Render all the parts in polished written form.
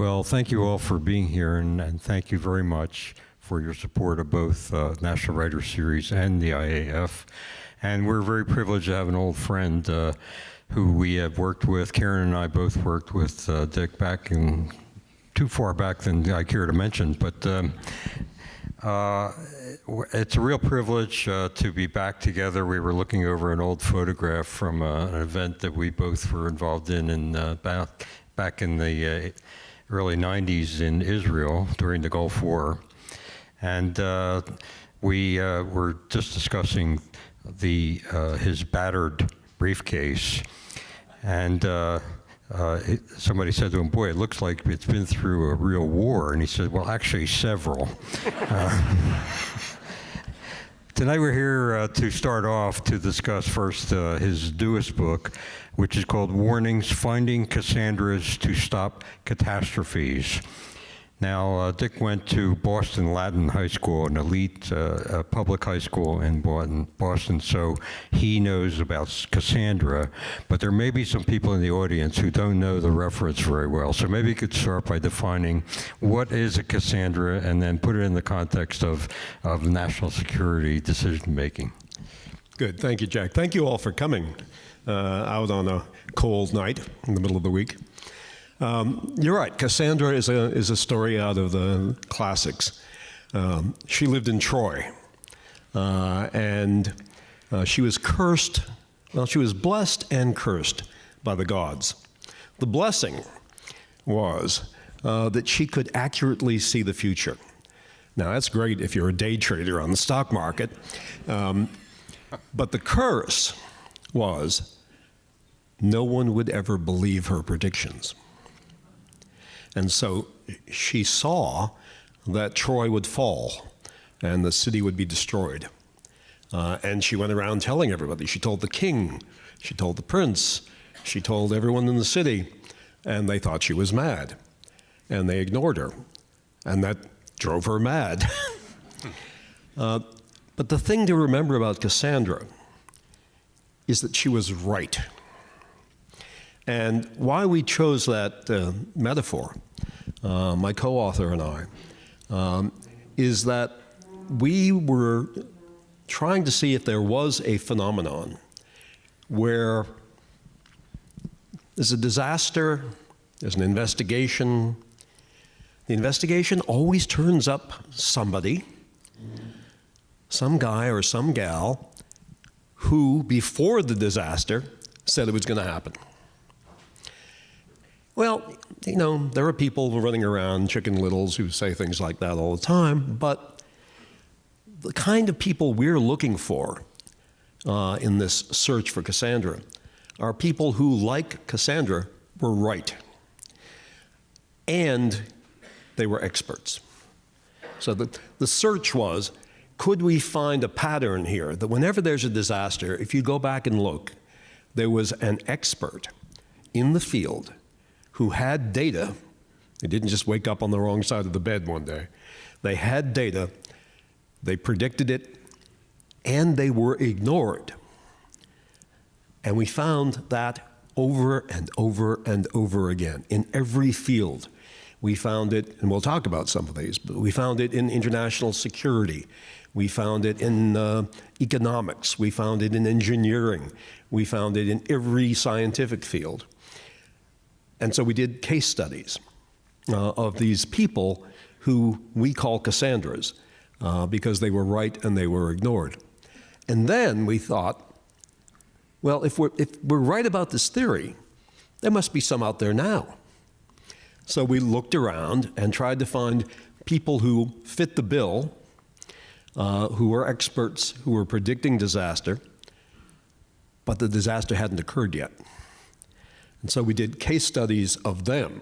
Well, thank you all for being here, and thank you very much for your support of both National Writers Series and the IAF. And we're very privileged to have an old friend who we have worked with. Karen and I both worked with Dick back in, too far back than I care to mention, but it's a real privilege to be back together. We were looking over an old photograph from an event that we both were involved in back in the early 90s in Israel during the Gulf War. And we were just discussing his battered briefcase. And somebody said to him, boy, it looks like it's been through a real war. And he said, well, actually several. Tonight we're here to start off to discuss first his newest book, which is called Warnings, Finding Cassandras to Stop Catastrophes. Now, Dick went to Boston Latin High School, an elite public high school in Boston, so he knows about Cassandra, but there may be some people in the audience who don't know the reference very well. So maybe you could start by defining what is a Cassandra and then put it in the context of national security decision-making. Good, thank you, Jack. Thank you all for coming out on a cold night in the middle of the week. You're right, Cassandra is a story out of the classics. She lived in Troy, and she was cursed, well, she was blessed and cursed by the gods. The blessing was that she could accurately see the future. Now, that's great if you're a day trader on the stock market, but the curse was no one would ever believe her predictions. And so she saw that Troy would fall and the city would be destroyed. And she went around telling everybody. She told the king, she told the prince, she told everyone in the city, and they thought she was mad. And they ignored her, and that drove her mad. But the thing to remember about Cassandra is that she was right. And why we chose that metaphor, my co-author and I, is that we were trying to see if there was a phenomenon where there's a disaster, there's an investigation. The investigation always turns up somebody, some guy or some gal, who before the disaster said it was going to happen. Well, you know, there are people running around, Chicken Littles, who say things like that all the time, but the kind of people we're looking for in this search for Cassandra are people who, like Cassandra, were right. And they were experts. So the search was, could we find a pattern here that whenever there's a disaster, if you go back and look, there was an expert in the field who had data. They didn't just wake up on the wrong side of the bed one day. They had data, they predicted it, and they were ignored. And we found that over and over and over again in every field. We found it, and we'll talk about some of these, but we found it in international security. We found it in economics. We found it in engineering. We found it in every scientific field. And so we did case studies of these people who we call Cassandras because they were right and they were ignored. And then we thought, well, if we're right about this theory, there must be some out there now. So we looked around and tried to find people who fit the bill, who were experts, who were predicting disaster, but the disaster hadn't occurred yet. And so we did case studies of them.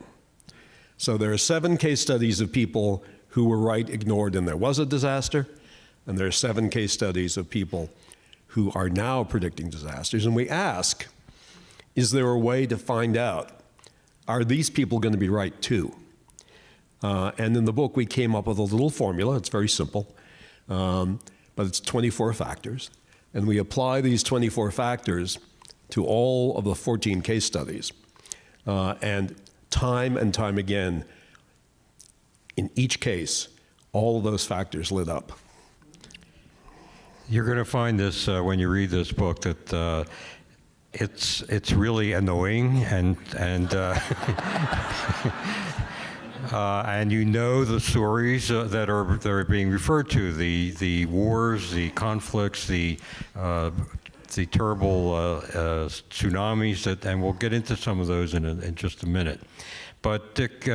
So there are 7 case studies of people who were right, ignored, and there was a disaster. And there are 7 case studies of people who are now predicting disasters. And we ask, is there a way to find out, are these people going to be right too? And in the book, we came up with a little formula. It's very simple, but it's 24 factors. And we apply these 24 factors to all of the 14 case studies. And time again, in each case, all of those factors lit up. You're going to find this when you read this book that it's really annoying and and you know the stories that are being referred to, the wars, the conflicts, the terrible tsunamis, and we'll get into some of those in just a minute. But Dick,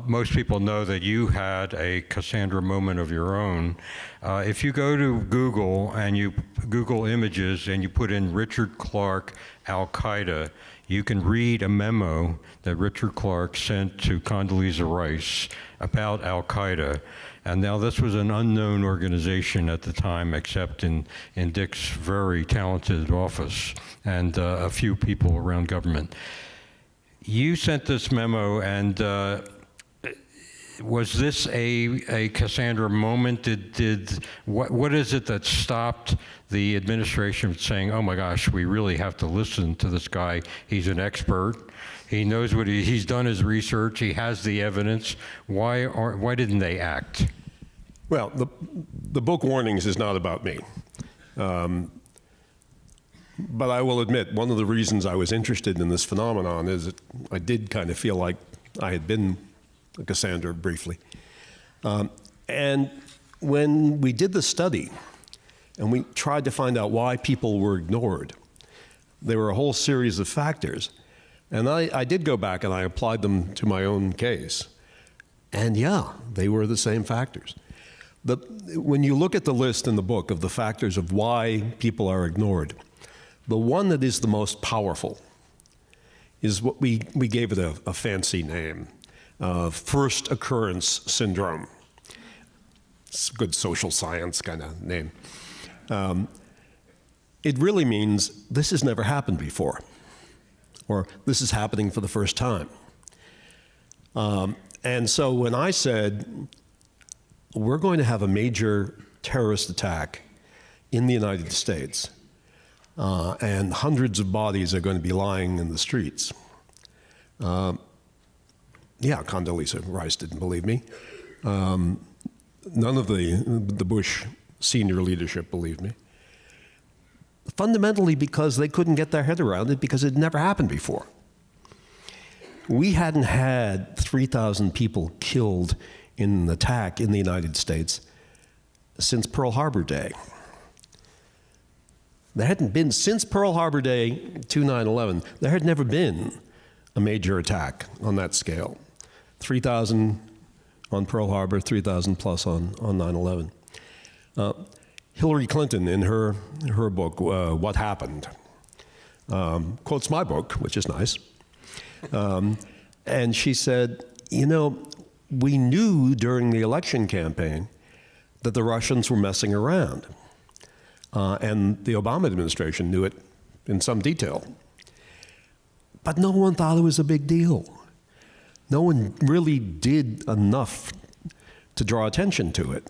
most people know that you had a Cassandra moment of your own. If you go to Google and you Google images and you put in Richard Clarke, Al-Qaeda, you can read a memo that Richard Clarke sent to Condoleezza Rice about Al-Qaeda. And now this was an unknown organization at the time, except in Dick's very talented office and a few people around government. You sent this memo, and was this a Cassandra moment? What is it that stopped the administration from saying, "Oh my gosh, we really have to listen to this guy. He's an expert. He knows what he's done his research. He has the evidence." Why didn't they act? Well, the book Warnings is not about me. But I will admit, one of the reasons I was interested in this phenomenon is that I did kind of feel like I had been a Cassandra briefly. And when we did the study and we tried to find out why people were ignored, there were a whole series of factors. And I did go back and I applied them to my own case. And yeah, they were the same factors. When you look at the list in the book of the factors of why people are ignored, the one that is the most powerful is what we gave it a fancy name, first occurrence syndrome. It's a good social science kind of name. It really means this has never happened before, or this is happening for the first time. And so when I said, we're going to have a major terrorist attack in the United States, and hundreds of bodies are going to be lying in the streets. Yeah, Condoleezza Rice didn't believe me. None of the Bush senior leadership believed me. Fundamentally because they couldn't get their head around it because it had never happened before. We hadn't had 3,000 people killed in an attack in the United States since Pearl Harbor Day. There hadn't been, since Pearl Harbor Day to 9/11, there had never been a major attack on that scale. 3,000 on Pearl Harbor, 3,000 plus on 9/11. Hillary Clinton, in her book, What Happened, quotes my book, which is nice. And she said, you know, we knew during the election campaign that the Russians were messing around. And the Obama administration knew it in some detail. But no one thought it was a big deal. No one really did enough to draw attention to it.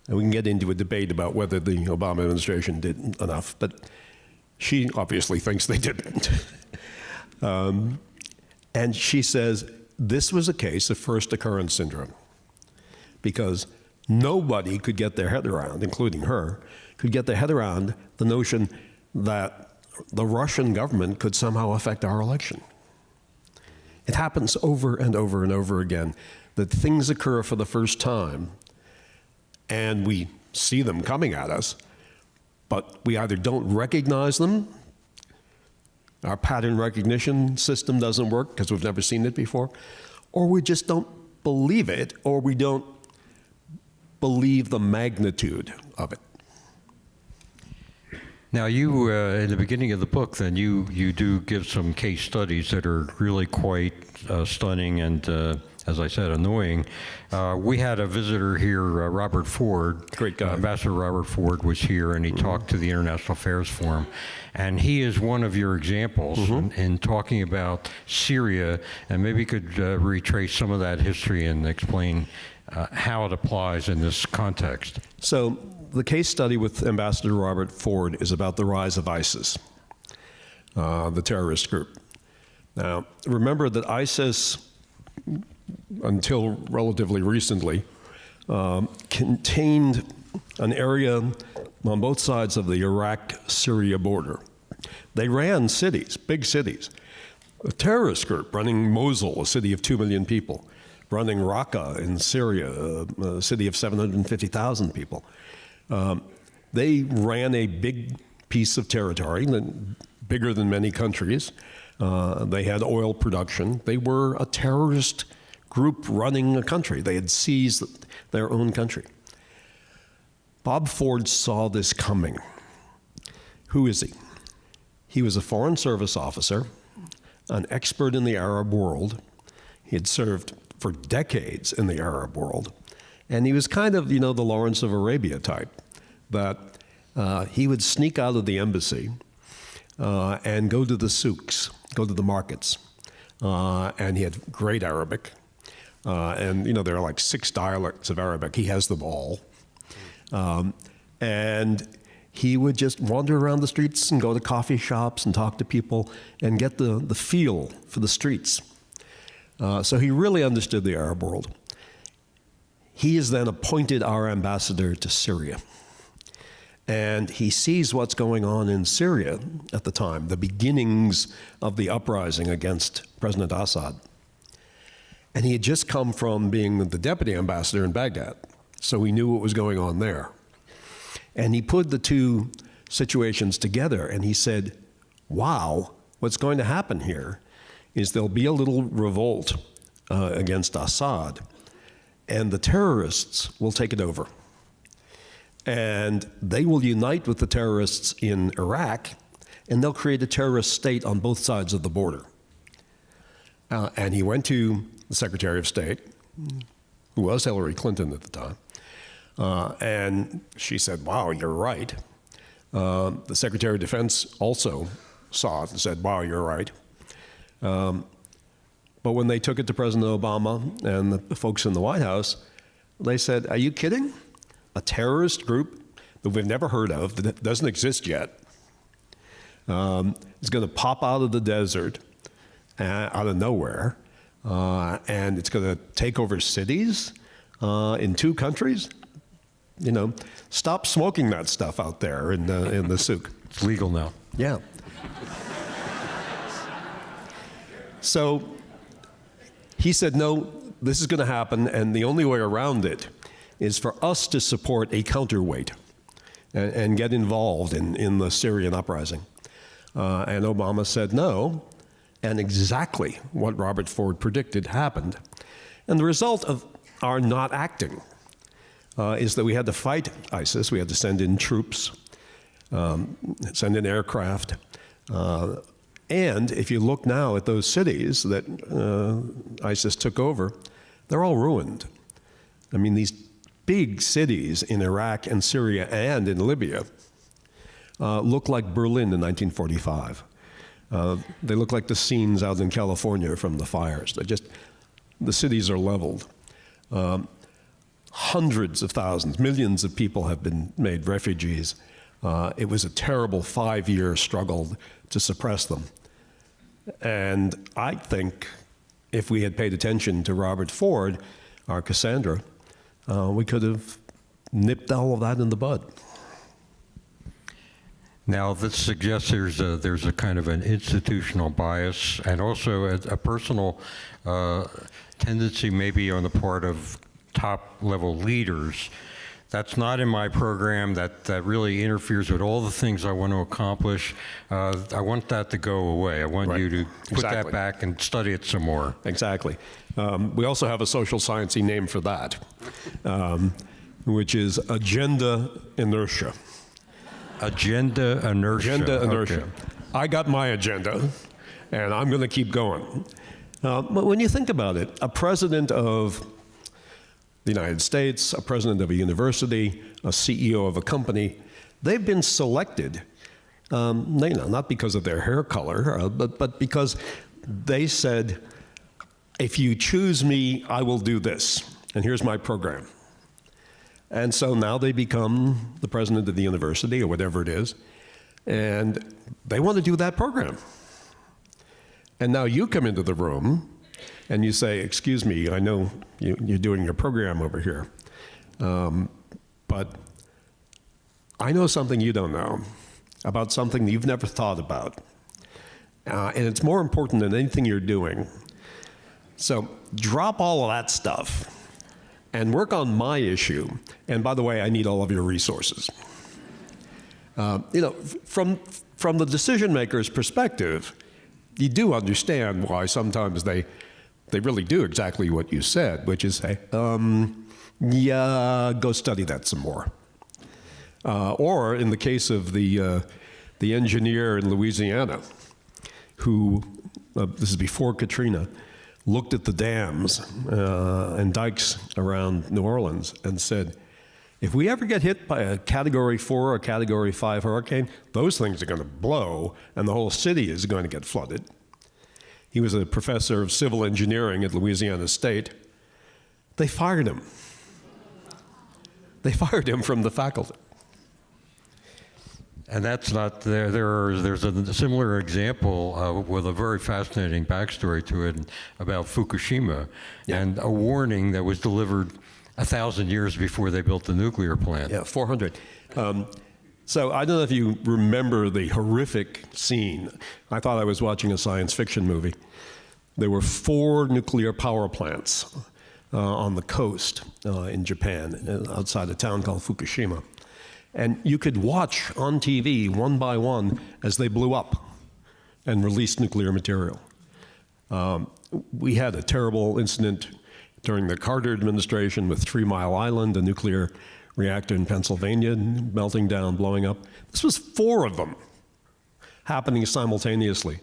And we can get into a debate about whether the Obama administration did enough, but she obviously thinks they didn't. And she says, this was a case of first occurrence syndrome, because nobody could get their head around, including her, could get their head around the notion that the Russian government could somehow affect our election. It happens over and over and over again that things occur for the first time and we see them coming at us, but we either don't recognize them, our pattern recognition system doesn't work because we've never seen it before, or we just don't believe it, or we don't believe the magnitude of it. Now, you, in the beginning of the book, then, you do give some case studies that are really quite stunning and, as I said, annoying. We had a visitor here, Robert Ford. Great guy. Ambassador Robert Ford was here, and he talked to the International Affairs Forum. And he is one of your examples in talking about Syria, and maybe you could retrace some of that history and explain how it applies in this context. So the case study with Ambassador Robert Ford is about the rise of ISIS, the terrorist group. Now, remember that ISIS until relatively recently, contained an area on both sides of the Iraq-Syria border. They ran cities, big cities. A terrorist group running Mosul, a city of 2 million people, running Raqqa in Syria, a city of 750,000 people. They ran a big piece of territory, bigger than many countries. They had oil production. They were a terrorist group running a country. They had seized their own country. Bob Ford saw this coming. Who is he? He was a Foreign Service officer, an expert in the Arab world. He had served for decades in the Arab world. And he was kind of, the Lawrence of Arabia type, that he would sneak out of the embassy and go to the souks, go to the markets. And he had great Arabic. And, there are like 6 dialects of Arabic. He has them all. And he would just wander around the streets and go to coffee shops and talk to people and get the feel for the streets. So he really understood the Arab world. He is then appointed our ambassador to Syria. And he sees what's going on in Syria at the time, the beginnings of the uprising against President Assad. And he had just come from being the deputy ambassador in Baghdad, so he knew what was going on there. And he put the two situations together, and he said, wow, what's going to happen here is there'll be a little revolt against Assad, and the terrorists will take it over. And they will unite with the terrorists in Iraq, and they'll create a terrorist state on both sides of the border. And he went to the Secretary of State, who was Hillary Clinton at the time, and she said, wow, you're right. The Secretary of Defense also saw it and said, wow, you're right. But when they took it to President Obama and the folks in the White House, they said, are you kidding? A terrorist group that we've never heard of, that doesn't exist yet, is going to pop out of the desert, out of nowhere, and it's going to take over cities in 2 countries? Stop smoking that stuff out there in the souk. It's legal now. Yeah. So he said, no, this is going to happen, and the only way around it is for us to support a counterweight and get involved in the Syrian uprising. And Obama said no, and exactly what Robert Ford predicted happened. And the result of our not acting is that we had to fight ISIS. We had to send in troops, send in aircraft. And if you look now at those cities that ISIS took over, they're all ruined. I mean, these big cities in Iraq and Syria and in Libya look like Berlin in 1945. They look like the scenes out in California from the fires. The cities are leveled. Hundreds of thousands, millions of people have been made refugees. It was a terrible 5-year struggle to suppress them. And I think if we had paid attention to Robert Ford, our Cassandra, we could have nipped all of that in the bud. Now, this suggests there's a kind of an institutional bias and also a personal tendency maybe on the part of top-level leaders. That's not in my program. That really interferes with all the things I want to accomplish. I want that to go away. I want you to put that back and study it some more. Exactly. We also have a social sciencey name for that, which is agenda inertia. Agenda inertia. Agenda inertia. Okay. I got my agenda, and I'm going to keep going. But when you think about it, a president of the United States, a president of a university, a CEO of a company, they've been selected, not because of their hair color, but because they said, if you choose me, I will do this, and here's my program. And so now they become the president of the university or whatever it is, and they want to do that program. And now you come into the room and you say, excuse me, I know you're doing your program over here, but I know something you don't know about something that you've never thought about. And it's more important than anything you're doing. So drop all of that stuff and work on my issue. And by the way, I need all of your resources. From the decision maker's perspective, you do understand why sometimes they really do exactly what you said, which is say, yeah, go study that some more. Or in the case of the engineer in Louisiana, who, this is before Katrina, looked at the dams and dikes around New Orleans and said, if we ever get hit by a Category 4 or Category 5 hurricane, those things are going to blow and the whole city is going to get flooded. He was a professor of civil engineering at Louisiana State. They fired him. They fired him from the faculty. And that's not there. There's a similar example with a very fascinating backstory to it about Fukushima, and a warning that was delivered 1,000 years before they built the nuclear plant. Yeah, 400. So I don't know if you remember the horrific scene. I thought I was watching a science fiction movie. There were 4 nuclear power plants on the coast in Japan, outside a town called Fukushima. And you could watch on TV, one by one, as they blew up and released nuclear material. We had a terrible incident during the Carter administration with 3 Mile Island, a nuclear reactor in Pennsylvania, melting down, blowing up. This was 4 of them happening simultaneously,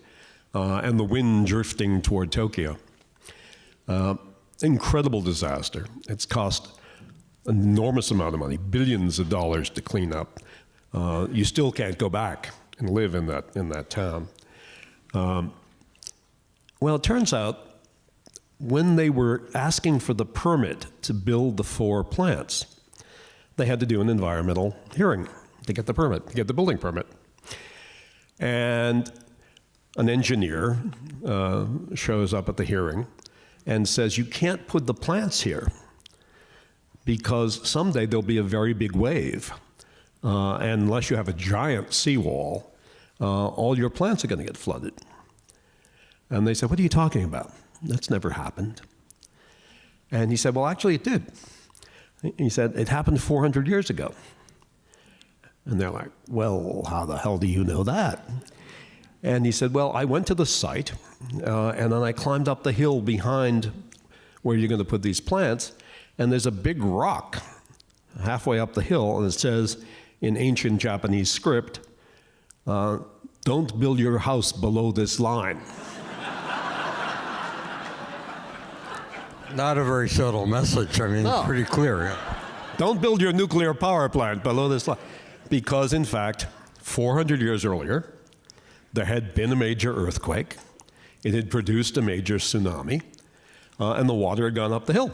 and the wind drifting toward Tokyo. Incredible disaster. It's cost an enormous amount of money, billions of dollars to clean up. You still can't go back and live in that town. Well, it turns out when they were asking for the permit to build the 4 plants, they had to do an environmental hearing to get the permit, to get the building permit. And an engineer shows up at the hearing and says, you can't put the plants here because someday there'll be a very big wave. And unless you have a giant seawall, all your plants are going to get flooded. And they said, what are you talking about? That's never happened. And he said, well, actually it did. He said, it happened 400 years ago. And they're like, well, how the hell do you know that? And he said, well, I went to the site, and then I climbed up the hill behind where you're going to put these plants, and there's a big rock halfway up the hill, and it says in ancient Japanese script, don't build your house below this line. Not a very subtle message. I mean, No. It's pretty clear. Yeah. Don't build your nuclear power plant below this line. Because, in fact, 400 years earlier, there had been a major earthquake. It had produced a major tsunami, and the water had gone up the hill.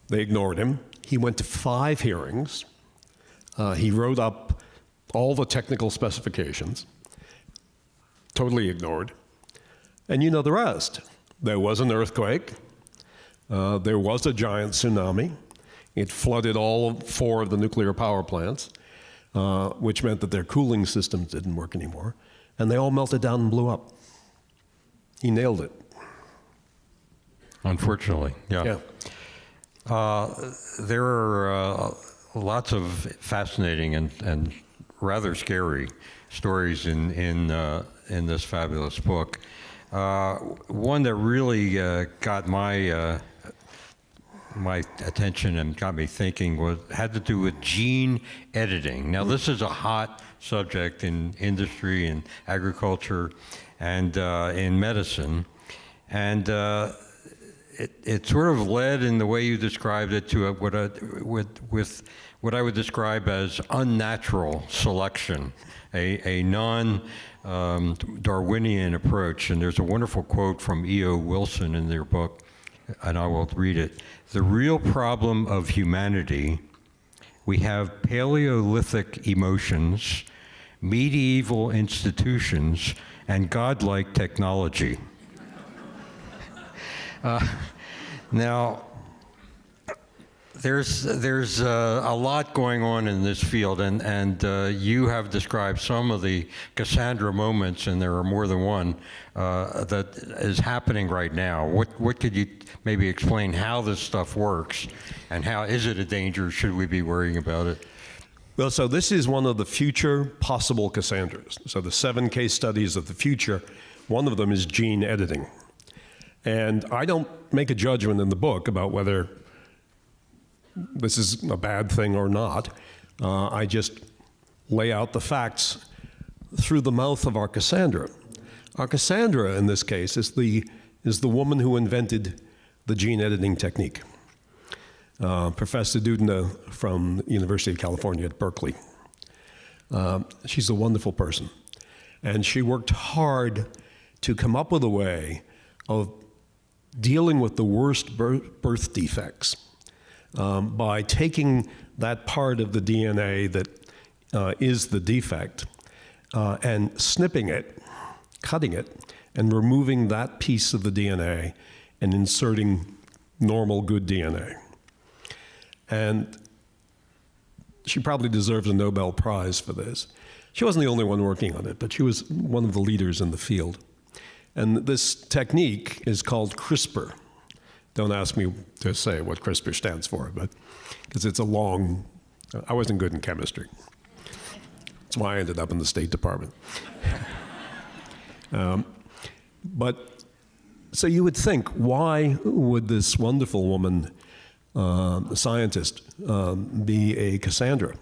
They ignored him. He went to 5 hearings. He wrote up all the technical specifications, totally ignored. And you know the rest. There was an earthquake. There was a giant tsunami. It flooded all 4 of the nuclear power plants, which meant that their cooling systems didn't work anymore. And they all melted down and blew up. He nailed it. Unfortunately, yeah. There are lots of fascinating and rather scary stories in this fabulous book. One that really got my attention and got me thinking had to do with gene editing. Now, this is a hot subject in industry and agriculture and in medicine, and it sort of led, in the way you described it, to what I would describe as unnatural selection, a non-Darwinian approach. And there's a wonderful quote from E.O. Wilson in their book, and I will read it. The real problem of humanity: we have Paleolithic emotions, medieval institutions, and godlike technology. Now, there's a lot going on in this field, and you have described some of the Cassandra moments, and there are more than one, that is happening right now. What could you maybe explain how this stuff works, and how is it a danger? Should we be worrying about it? Well, so this is one of the future possible Cassandras. So the 7 case studies of the future, one of them is gene editing. And I don't make a judgment in the book about whether this is a bad thing or not. I just lay out the facts through the mouth of our Cassandra. Our Cassandra, in this case, is the woman who invented the gene editing technique. Professor Dudna from the University of California at Berkeley. She's a wonderful person. And she worked hard to come up with a way of dealing with the worst birth defects by taking that part of the DNA that is the defect and snipping it, cutting it, and removing that piece of the DNA and inserting normal, good DNA. And she probably deserves a Nobel Prize for this. She wasn't the only one working on it, but she was one of the leaders in the field. And this technique is called CRISPR. Don't ask me to say what CRISPR stands for, but because it's a long, I wasn't good in chemistry. That's why I ended up in the State Department. But so you would think, why would this wonderful woman, a scientist, be a Cassandra?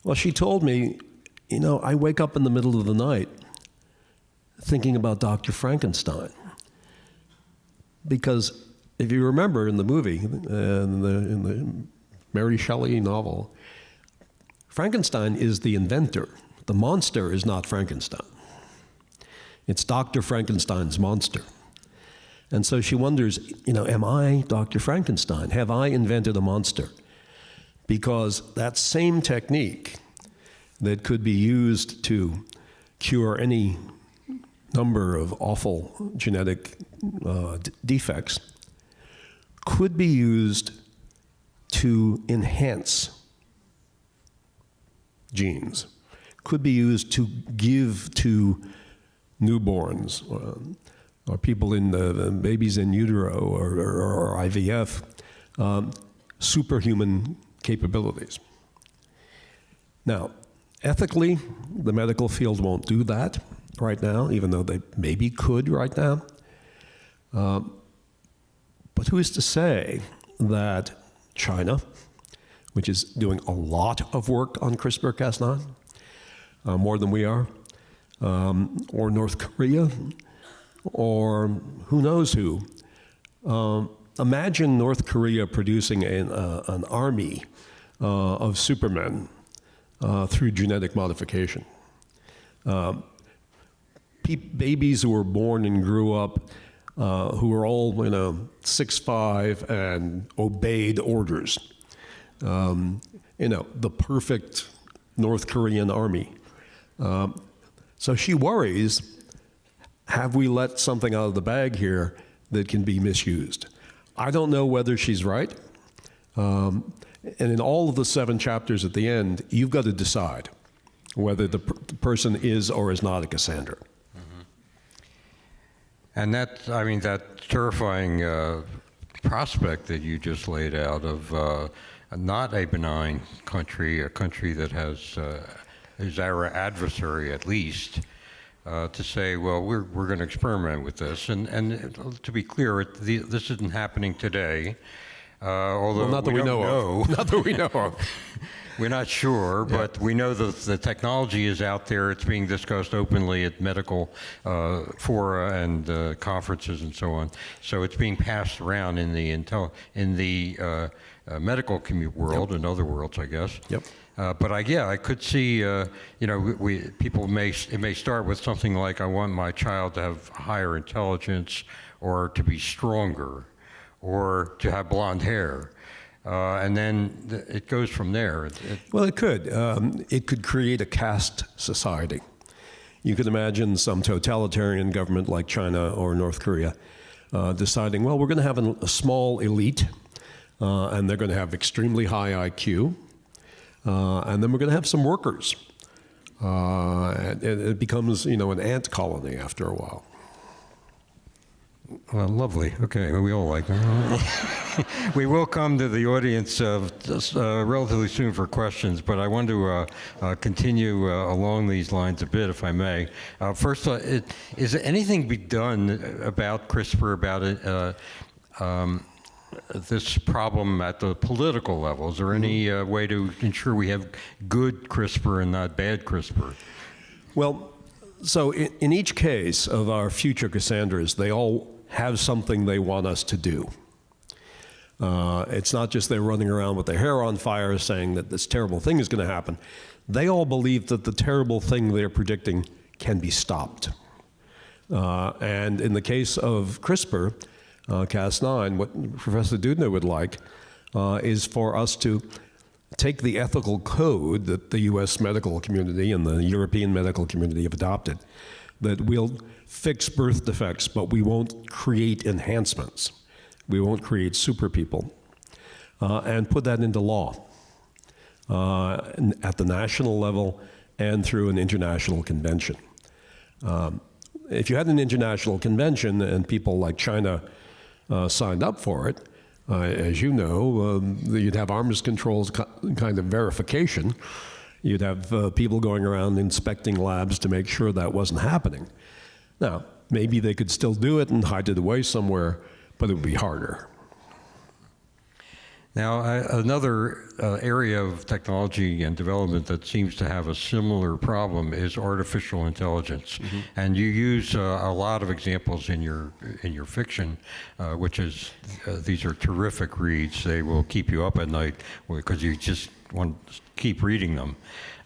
Well, she told me, you know, I wake up in the middle of the night thinking about Dr. Frankenstein. Because if you remember in the movie, in the Mary Shelley novel, Frankenstein is the inventor. The monster is not Frankenstein. It's Dr. Frankenstein's monster. And so she wonders, you know, am I Dr. Frankenstein? Have I invented a monster? Because that same technique that could be used to cure any number of awful genetic defects could be used to enhance genes, could be used to give to newborns or people in the babies in utero or IVF superhuman capabilities. Now, ethically, the medical field won't do that right now, even though they maybe could right now. But who is to say that China, which is doing a lot of work on CRISPR-Cas9, more than we are, or North Korea, or who knows who. Imagine North Korea producing an army of supermen through genetic modification. Babies who were born and grew up, who were all 6'5" and obeyed orders. The perfect North Korean army. So she worries, have we let something out of the bag here that can be misused? I don't know whether she's right. And in all of the 7 chapters at the end, you've got to decide whether the person is or is not a Cassandra. Mm-hmm. And that terrifying prospect that you just laid out of not a benign country, a country that is our adversary at least, to say, well, we're going to experiment with this. And to be clear, this isn't happening today, although not that we know of. Not that we know of. We're not sure, but we know that the technology is out there. It's being discussed openly at medical fora and conferences and so on. So it's being passed around in the medical world and other worlds, I guess. Yep. But I could see, it may start with something like, I want my child to have higher intelligence, or to be stronger, or to have blonde hair. And then it goes from there. Well, it could. It could create a caste society. You could imagine some totalitarian government like China or North Korea deciding, well, we're going to have a small elite, and they're going to have extremely high IQ, and then we're going to have some workers. And it becomes, an ant colony after a while. Well, lovely. Okay, we all like them. We will come to the audience relatively soon for questions, but I want to continue along these lines a bit, if I may. First, is anything be done about CRISPR, about it, this problem at the political level? Is there any way to ensure we have good CRISPR and not bad CRISPR? Well, so in each case of our future Cassandras, they all have something they want us to do. It's not just they're running around with their hair on fire saying that this terrible thing is going to happen. They all believe that the terrible thing they're predicting can be stopped. And in the case of CRISPR, Cas9, what Professor Dudner would like is for us to take the ethical code that the US medical community and the European medical community have adopted, that we'll fix birth defects, but we won't create enhancements. We won't create super people, and put that into law at the national level and through an international convention. If you had an international convention and people like China signed up for it, as you know, you'd have arms controls kind of verification. You'd have people going around inspecting labs to make sure that wasn't happening. Now, maybe they could still do it and hide it away somewhere, but it would be harder. Now, another area of technology and development that seems to have a similar problem is artificial intelligence. Mm-hmm. And you use a lot of examples in your fiction, which is, these are terrific reads. They will keep you up at night because you just want to keep reading them.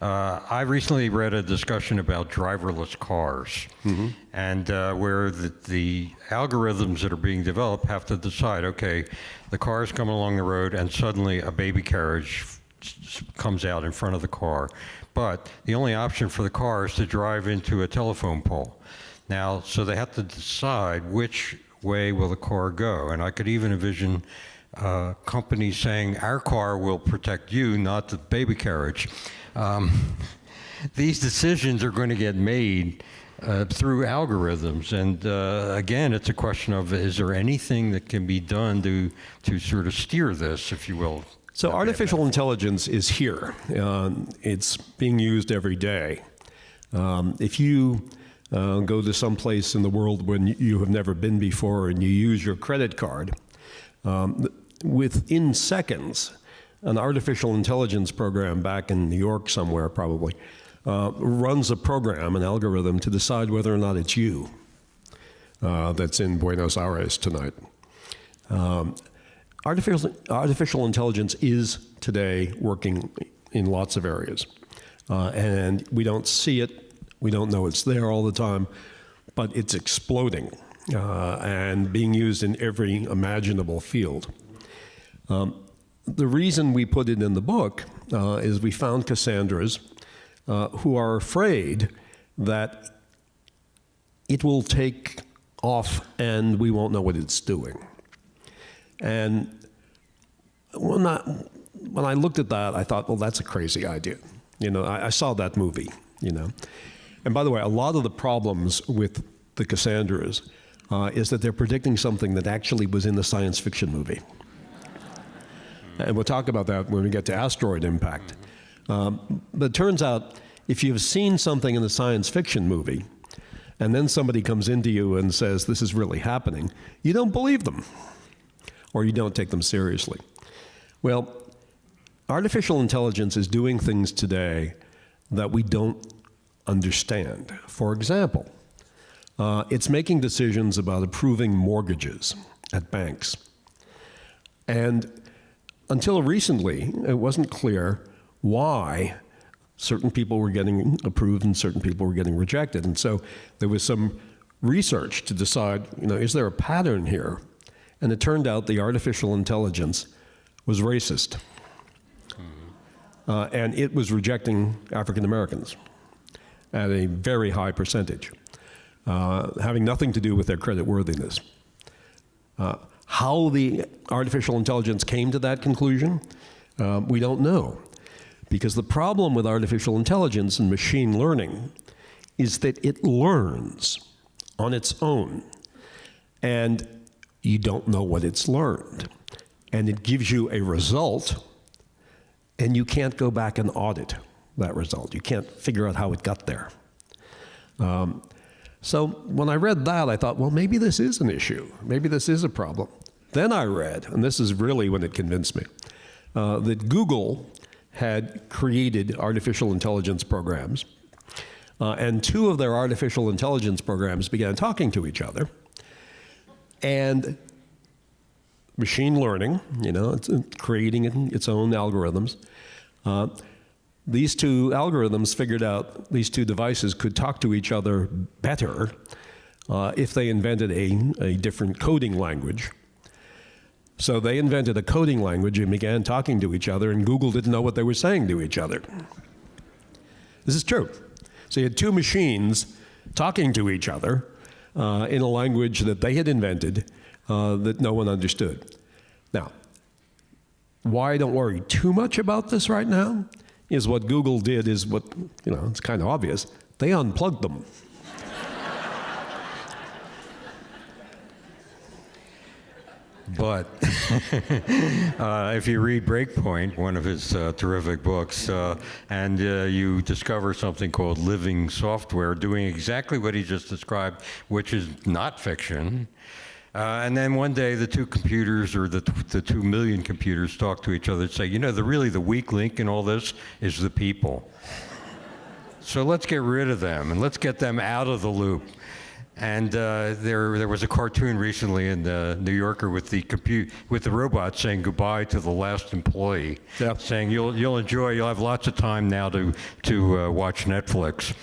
I recently read a discussion about driverless cars, mm-hmm. and where the algorithms that are being developed have to decide, okay, the car is coming along the road and suddenly a baby carriage comes out in front of the car. But the only option for the car is to drive into a telephone pole. Now, so they have to decide which way will the car go. And I could even envision companies saying, our car will protect you, not the baby carriage. These decisions are going to get made through algorithms, and again, it's a question of, is there anything that can be done to sort of steer this, if you will? So artificial intelligence is here. It's being used every day. If you go to some place in the world when you have never been before and you use your credit card, within seconds, an artificial intelligence program back in New York somewhere probably runs a program, an algorithm, to decide whether or not it's you that's in Buenos Aires tonight. Artificial intelligence is today working in lots of areas. And we don't see it, we don't know it's there all the time, but it's exploding and being used in every imaginable field. The reason we put it in the book is we found Cassandras who are afraid that it will take off and we won't know what it's doing. And when I looked at that, I thought, well, that's a crazy idea. I saw that movie, And by the way, a lot of the problems with the Cassandras is that they're predicting something that actually was in the science fiction movie. And we'll talk about that when we get to asteroid impact. But it turns out, if you've seen something in the science fiction movie, and then somebody comes into you and says, this is really happening, you don't believe them, or you don't take them seriously. Well, artificial intelligence is doing things today that we don't understand. For example, it's making decisions about approving mortgages at banks. And until recently, it wasn't clear why certain people were getting approved and certain people were getting rejected. And so there was some research to decide, is there a pattern here? And it turned out the artificial intelligence was racist. Mm-hmm. And it was rejecting African Americans at a very high percentage, having nothing to do with their creditworthiness. How the artificial intelligence came to that conclusion, we don't know. Because the problem with artificial intelligence and machine learning is that it learns on its own. And you don't know what it's learned. And it gives you a result, and you can't go back and audit that result. You can't figure out how it got there. So when I read that, I thought, well, maybe this is an issue. Maybe this is a problem. Then I read, and this is really when it convinced me, that Google had created artificial intelligence programs, and two of their artificial intelligence programs began talking to each other. And machine learning, it's creating its own algorithms. These two algorithms figured out these two devices could talk to each other better if they invented a different coding language. So they invented a coding language and began talking to each other, and Google didn't know what they were saying to each other. This is true. So you had two machines talking to each other in a language that they had invented that no one understood. Now, why I don't worry too much about this right now is what Google did is what, it's kind of obvious. They unplugged them. But if you read Breakpoint, one of his terrific books, and you discover something called living software doing exactly what he just described, which is not fiction. And then one day the two computers, or the 2 million computers, talk to each other and say, really the weak link in all this is the people. So let's get rid of them and let's get them out of the loop. And there was a cartoon recently in the New Yorker with the robot saying goodbye to the last employee, saying you'll have lots of time now to watch Netflix.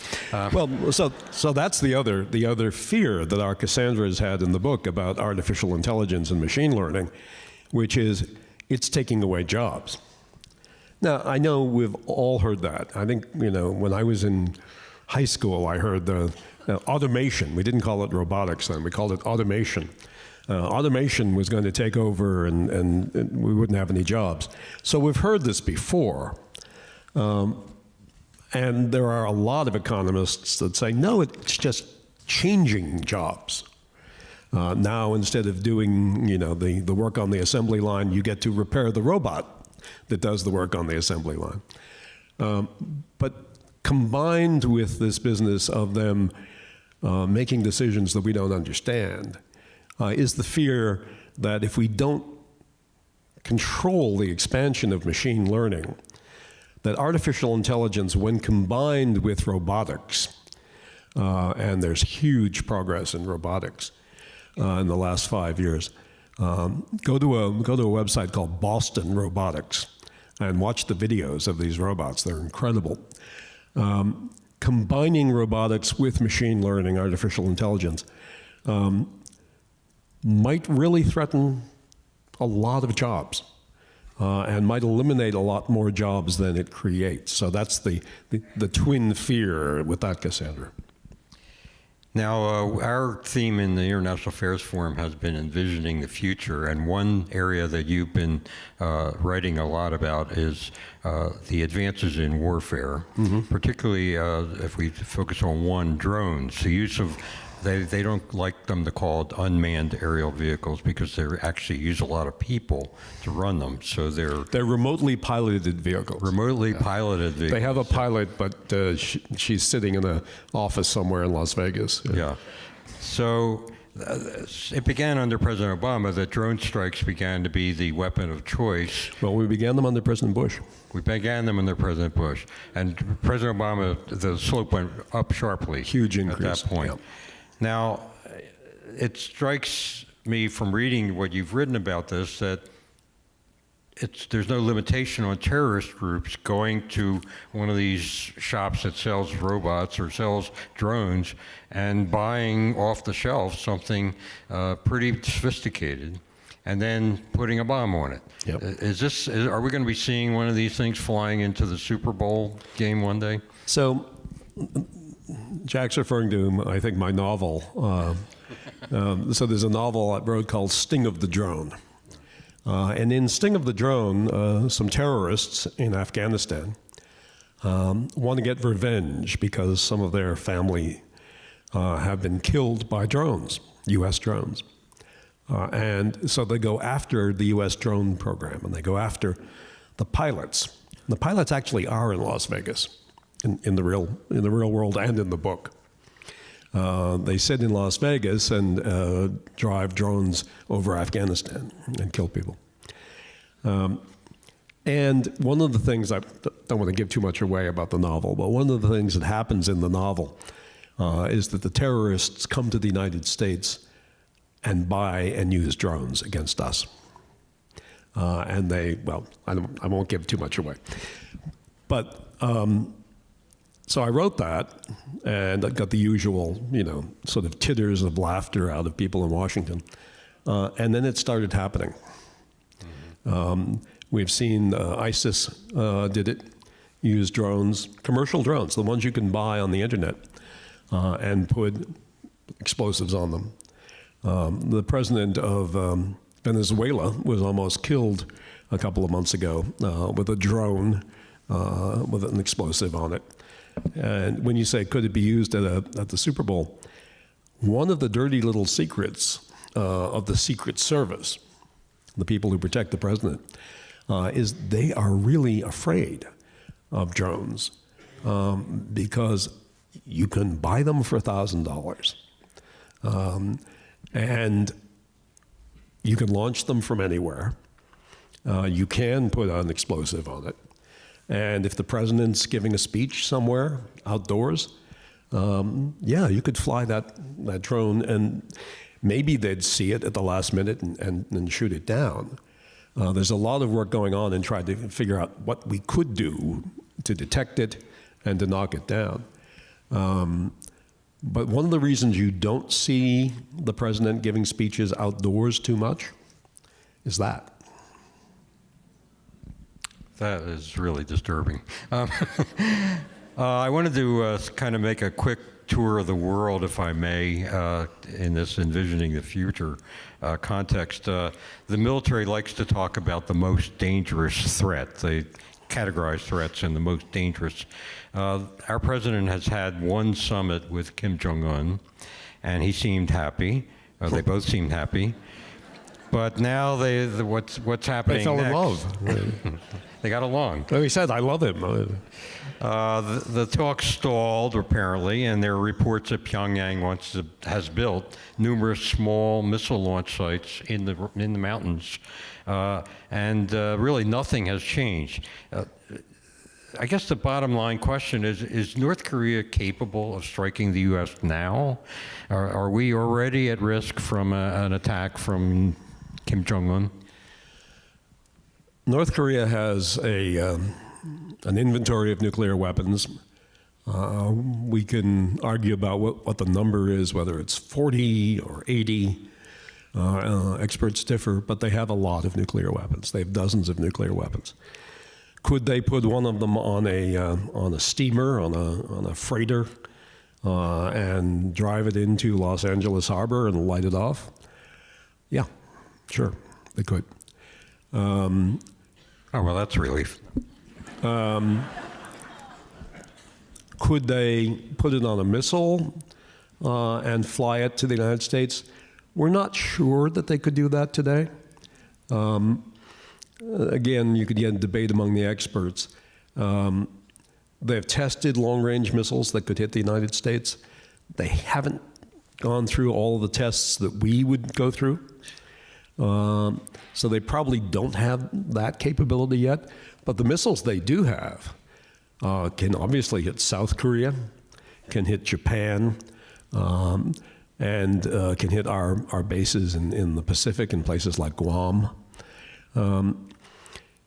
Well, so that's the other fear that our Cassandra has had in the book about artificial intelligence and machine learning, which is it's taking away jobs. Now, I know we've all heard that. I think, when I was in high school, I heard the automation. We didn't call it robotics then. We called it automation. Automation was going to take over and we wouldn't have any jobs. So we've heard this before. And there are a lot of economists that say, no, it's just changing jobs. Now, instead of doing the work on the assembly line, you get to repair the robot that does the work on the assembly line. But combined with this business of them making decisions that we don't understand, is the fear that if we don't control the expansion of machine learning, that artificial intelligence, when combined with robotics, and there's huge progress in robotics in the last 5 years, go to a website called Boston Robotics and watch the videos of these robots. They're incredible. Combining robotics with machine learning, artificial intelligence, might really threaten a lot of jobs and might eliminate a lot more jobs than it creates. So that's the twin fear with that, Cassandra. Now, our theme in the International Affairs Forum has been envisioning the future, and one area that you've been writing a lot about is the advances in warfare, particularly if we focus on drones. The use of, they don't like them to call it unmanned aerial vehicles because they actually use a lot of people to run them. So they're remotely piloted vehicles. Remotely piloted vehicles. They have a pilot, but she's sitting in an office somewhere in Las Vegas. Yeah. So it began under President Obama that drone strikes began to be the weapon of choice. Well, we began them under President Bush. We began them under President Bush. And President Obama, the slope went up sharply. Huge increase. At that point. Yeah. Now, it strikes me from reading what you've written about this that there's no limitation on terrorist groups going to one of these shops that sells robots or sells drones and buying off the shelf something pretty sophisticated and then putting a bomb on it. Yep. Are we going to be seeing one of these things flying into the Super Bowl game one day? So Jack's referring to, I think, my novel, So there's a novel I wrote called Sting of the Drone. And in Sting of the Drone, some terrorists in Afghanistan want to get revenge because some of their family have been killed by drones, U.S. drones. And so they go after the U.S. drone program, and they go after the pilots. The pilots actually are in Las Vegas, in the real world and in the book. They sit in Las Vegas and drive drones over Afghanistan and kill people. And one of the things, I don't want to give too much away about the novel, but one of the things that happens in the novel is that the terrorists come to the United States and buy and use drones against us. And they, well, I won't give too much away. But so I wrote that, and I got the usual, sort of titters of laughter out of people in Washington. And then it started happening. We've seen ISIS did it, use drones, commercial drones, the ones you can buy on the internet, and put explosives on them. The president of Venezuela was almost killed a couple of months ago with a drone with an explosive on it. And when you say, could it be used at the Super Bowl, one of the dirty little secrets of the Secret Service, the people who protect the president, is they are really afraid of drones because you can buy them for $1,000. And you can launch them from anywhere. You can put an explosive on it. And if the president's giving a speech somewhere outdoors, yeah, you could fly that drone, and maybe they'd see it at the last minute and shoot it down. There's a lot of work going on in trying to figure out what we could do to detect it and to knock it down. But one of the reasons you don't see the president giving speeches outdoors too much is that. That is really disturbing. I wanted to kind of make a quick tour of the world, if I may, in this envisioning the future context. The military likes to talk about the most dangerous threat. They categorize threats in the most dangerous. Our president has had one summit with Kim Jong-un, and he seemed happy. They both seemed happy. But now what's happening They fell next? in love. They got along. Well, he said, I love him. The talks stalled, apparently, and there are reports that Pyongyang has built numerous small missile launch sites in the mountains, and really nothing has changed. I guess the bottom line question is North Korea capable of striking the U.S. now? Are we already at risk from an attack from Kim Jong-un? North Korea has an inventory of nuclear weapons. We can argue about what the number is, whether it's 40 or 80. Experts differ, but they have a lot of nuclear weapons. They have dozens of nuclear weapons. Could they put one of them on a steamer, on a freighter, and drive it into Los Angeles Harbor and light it off? Yeah, sure, they could. Oh, well, that's a relief. Could they put it on a missile and fly it to the United States? We're not sure that they could do that today. Again, you could get a debate among the experts. They've tested long-range missiles that could hit the United States. They haven't gone through all of the tests that we would go through. So they probably don't have that capability yet. But the missiles they do have can obviously hit South Korea, can hit Japan, and can hit our bases in the Pacific in places like Guam.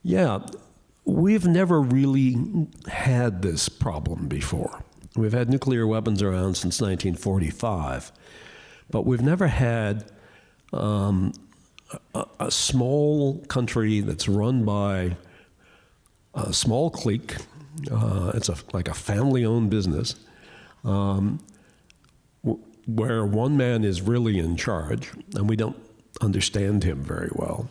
Yeah, we've never really had this problem before. We've had nuclear weapons around since 1945, but we've never had a small country that's run by a small clique. It's like a family-owned business where one man is really in charge, and we don't understand him very well.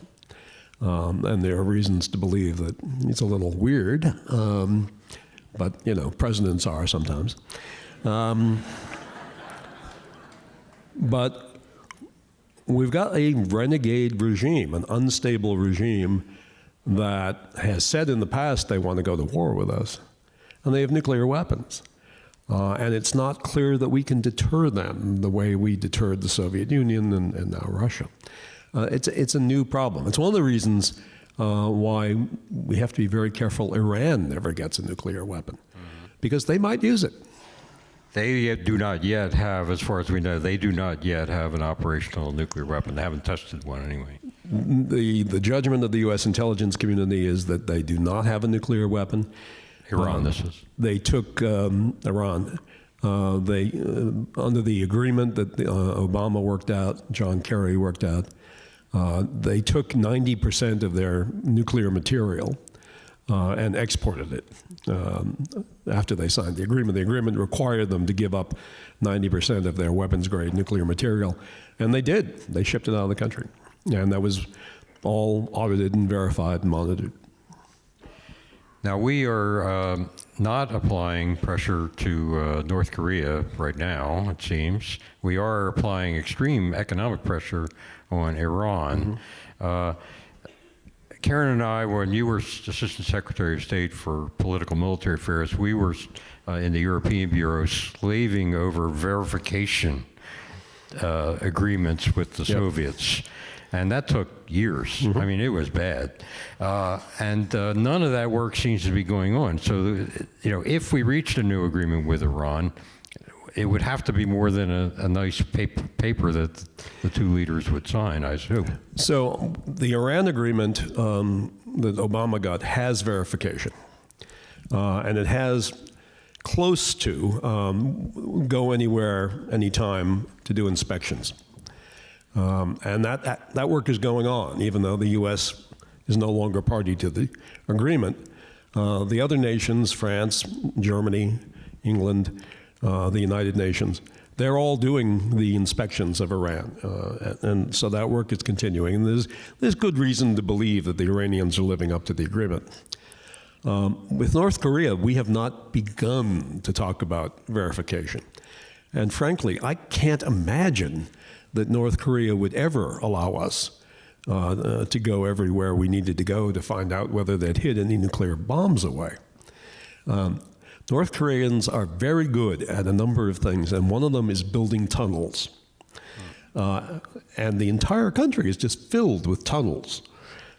And there are reasons to believe that he's a little weird, but, you know, presidents are sometimes. But we've got a renegade regime, an unstable regime that has said in the past they want to go to war with us, and they have nuclear weapons. And it's not clear that we can deter them the way we deterred the Soviet Union and now Russia. It's a new problem. It's one of the reasons why we have to be very careful Iran never gets a nuclear weapon, because they might use it. They do not yet have, as far as we know, they do not yet have an operational nuclear weapon. They haven't tested one anyway. The judgment of the U.S. intelligence community is that they do not have a nuclear weapon. Iran, this is. They took Iran. Under the agreement that Obama worked out, John Kerry worked out, they took 90% of their nuclear material and exported it after they signed the agreement. The agreement required them to give up 90% of their weapons-grade nuclear material, and they did. They shipped it out of the country, and that was all audited and verified and monitored. Now, we are not applying pressure to North Korea right now, it seems. We are applying extreme economic pressure on Iran. Karen and I, when you were Assistant Secretary of State for Political Military Affairs, we were in the European Bureau slaving over verification agreements with the Soviets. And that took years. I mean, it was bad. And none of that work seems to be going on. So, you know, if we reached a new agreement with Iran, it would have to be more than a nice paper that the two leaders would sign, I assume. So the Iran agreement that Obama got has verification. And it has close to go anywhere, anytime to do inspections. And that work is going on, even though the U.S. is no longer party to the agreement. The other nations, France, Germany, England, the United Nations, they're all doing the inspections of Iran. And so that work is continuing. And there's good reason to believe that the Iranians are living up to the agreement. With North Korea, we have not begun to talk about verification. And frankly, I can't imagine that North Korea would ever allow us to go everywhere we needed to go to find out whether they'd hid any nuclear bombs away. North Koreans are very good at a number of things, and one of them is building tunnels. And the entire country is just filled with tunnels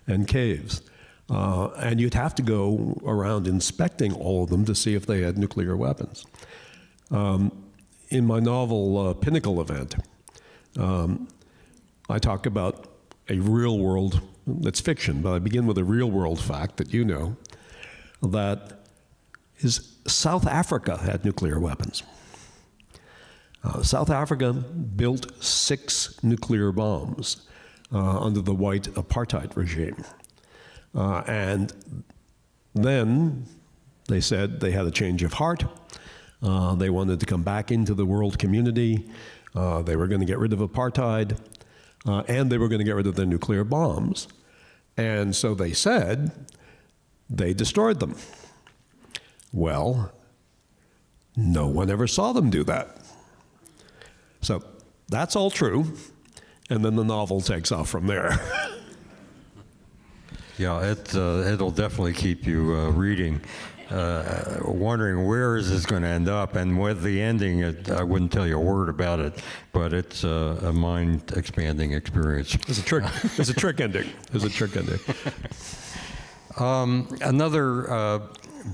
and caves. And you'd have to go around inspecting all of them to see if they had nuclear weapons. In my novel, Pinnacle Event, I talk about a real world, that's fiction, but I begin with a real world fact that you know, that is South Africa had nuclear weapons. South Africa built 6 nuclear bombs under the white apartheid regime. And then they said they had a change of heart. They wanted to come back into the world community. They were going to get rid of apartheid, and they were going to get rid of their nuclear bombs. And so they said they destroyed them. Well, no one ever saw them do that. So that's all true, and then the novel takes off from there. Yeah, it'll definitely keep you reading. Wondering where is this going to end up, and with the ending, I wouldn't tell you a word about it, but it's a mind-expanding experience. There's a trick. There's a trick ending. There's a trick ending. Another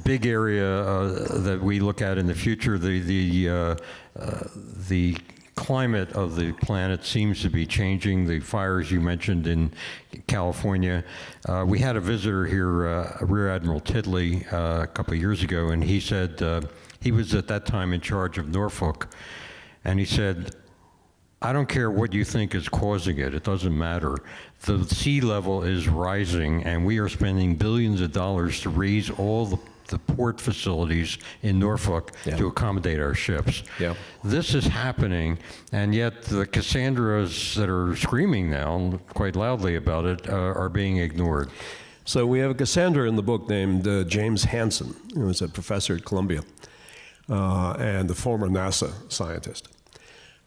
big area that we look at in the future, the climate of the planet seems to be changing. The fires you mentioned in California. We had a visitor here, Rear Admiral Tiddley, a couple of years ago, and he said he was at that time in charge of Norfolk, and he said, I don't care what you think is causing it. It doesn't matter. The sea level is rising, and we are spending billions of dollars to raise all the port facilities in Norfolk to accommodate our ships. Yeah. This is happening, and yet the Cassandras that are screaming now quite loudly about it are being ignored. So we have a Cassandra in the book named James Hansen, who was a professor at Columbia and a former NASA scientist.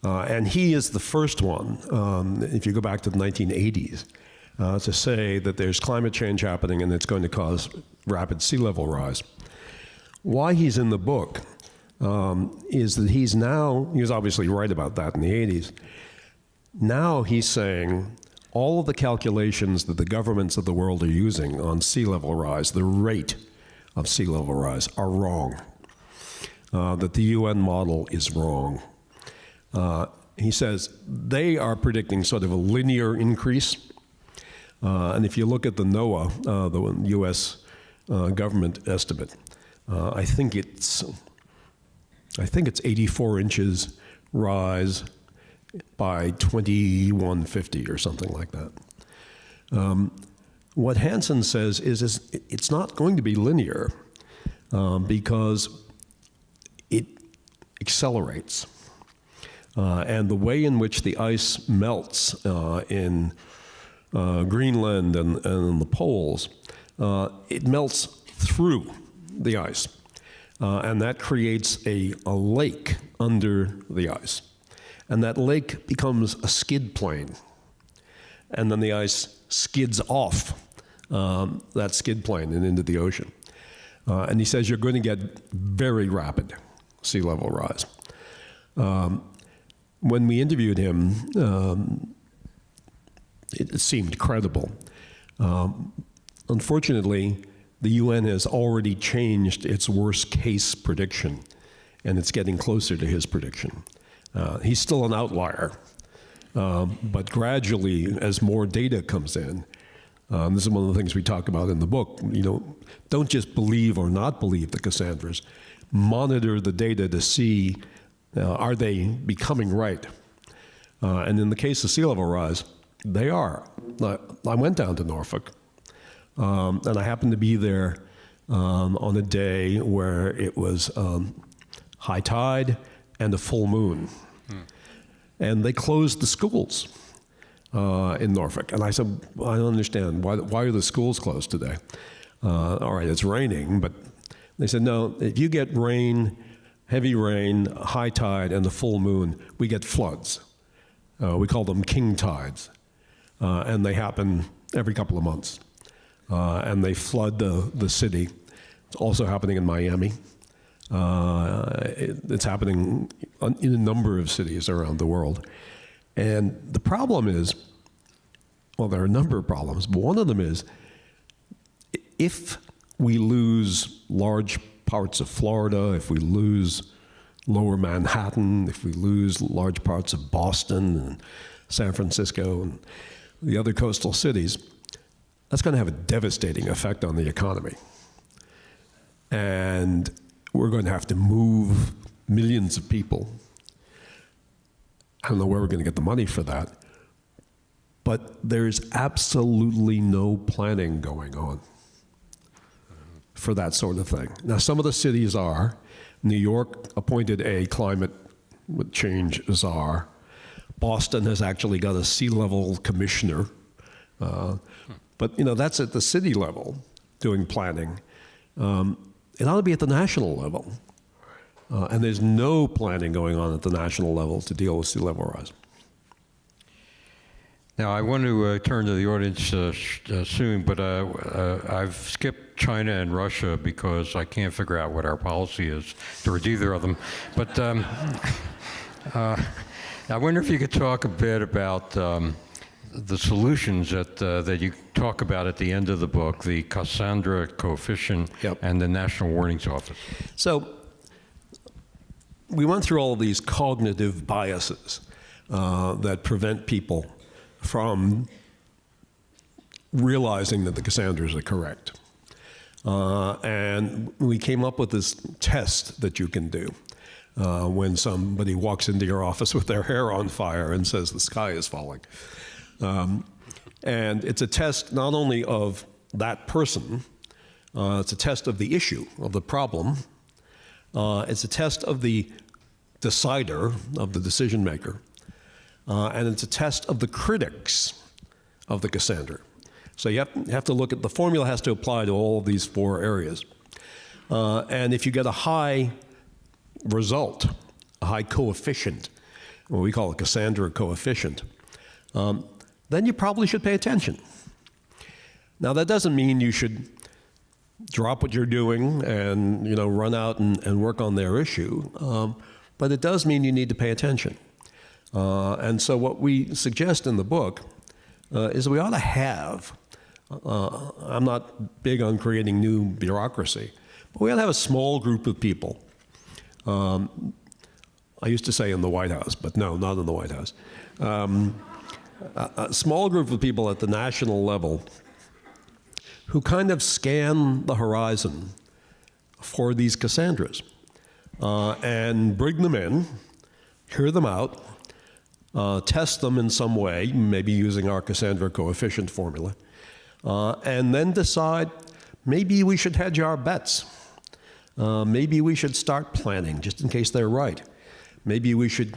And he is the first one, if you go back to the 1980s, to say that there's climate change happening and it's going to cause rapid sea level rise. Why he's in the book is that he was obviously right about that in the 80s. Now he's saying all of the calculations that the governments of the world are using on sea level rise, the rate of sea level rise, are wrong. That the UN model is wrong. He says they are predicting sort of a linear increase. And if you look at the NOAA, the U.S. Government estimate, I think it's 84 inches rise by 2150 or something like that. What Hansen says is it's not going to be linear because it accelerates. And the way in which the ice melts in Greenland and the poles, it melts through the ice. And that creates a lake under the ice. And that lake becomes a skid plane. And then the ice skids off that skid plane and into the ocean. And he says you're going to get very rapid sea level rise. When we interviewed him, it seemed credible. Unfortunately, the UN has already changed its worst case prediction, and it's getting closer to his prediction. He's still an outlier, but gradually, as more data comes in, this is one of the things we talk about in the book. Don't just believe or not believe the Cassandras. Monitor the data to see are they becoming right. And in the case of sea level rise, they are. I went down to Norfolk, and I happened to be there on a day where it was high tide and a full moon. And they closed the schools in Norfolk. And I said, I don't understand. Why are the schools closed today? All right, it's raining, but they said, no, if you get rain, heavy rain, high tide, and the full moon, we get floods. We call them king tides. And they happen every couple of months. And they flood the city. It's also happening in Miami. It's happening in a number of cities around the world. And the problem is, well, there are a number of problems, but one of them is, if we lose large parts of Florida, if we lose lower Manhattan, if we lose large parts of Boston and San Francisco and the other coastal cities, that's going to have a devastating effect on the economy. And we're going to have to move millions of people. I don't know where we're going to get the money for that. But there's absolutely no planning going on for that sort of thing. Now, some of the cities are. New York appointed a climate change czar. Boston has actually got a sea level commissioner. But that's at the city level doing planning. It ought to be at the national level. And there's no planning going on at the national level to deal with sea level rise. Now, I want to turn to the audience soon, but I've skipped China and Russia because I can't figure out what our policy is towards either of them. But I wonder if you could talk a bit about the solutions that you talk about at the end of the book, the Cassandra coefficient and the National Warnings Office. So we went through all of these cognitive biases that prevent people from realizing that the Cassandras are correct. And we came up with this test that you can do. when somebody walks into your office with their hair on fire and says the sky is falling. And it's a test not only of that person, it's a test of the issue, of the problem. It's a test of the decider, of the decision maker. And it's a test of the critics of the Cassandra. So you have to look at, the formula has to apply to all of these 4 areas. And if you get a high result, a high coefficient, what we call a Cassandra coefficient, then you probably should pay attention. Now that doesn't mean you should drop what you're doing and run out and work on their issue, but it does mean you need to pay attention. And so what we suggest in the book is we ought to have, I'm not big on creating new bureaucracy, but we ought to have a small group of people. I used to say in the White House, but no, not in the White House. A small group of people at the national level who kind of scan the horizon for these Cassandras and bring them in, hear them out, test them in some way, maybe using our Cassandra coefficient formula, and then decide maybe we should hedge our bets. Maybe we should start planning just in case they're right. Maybe we should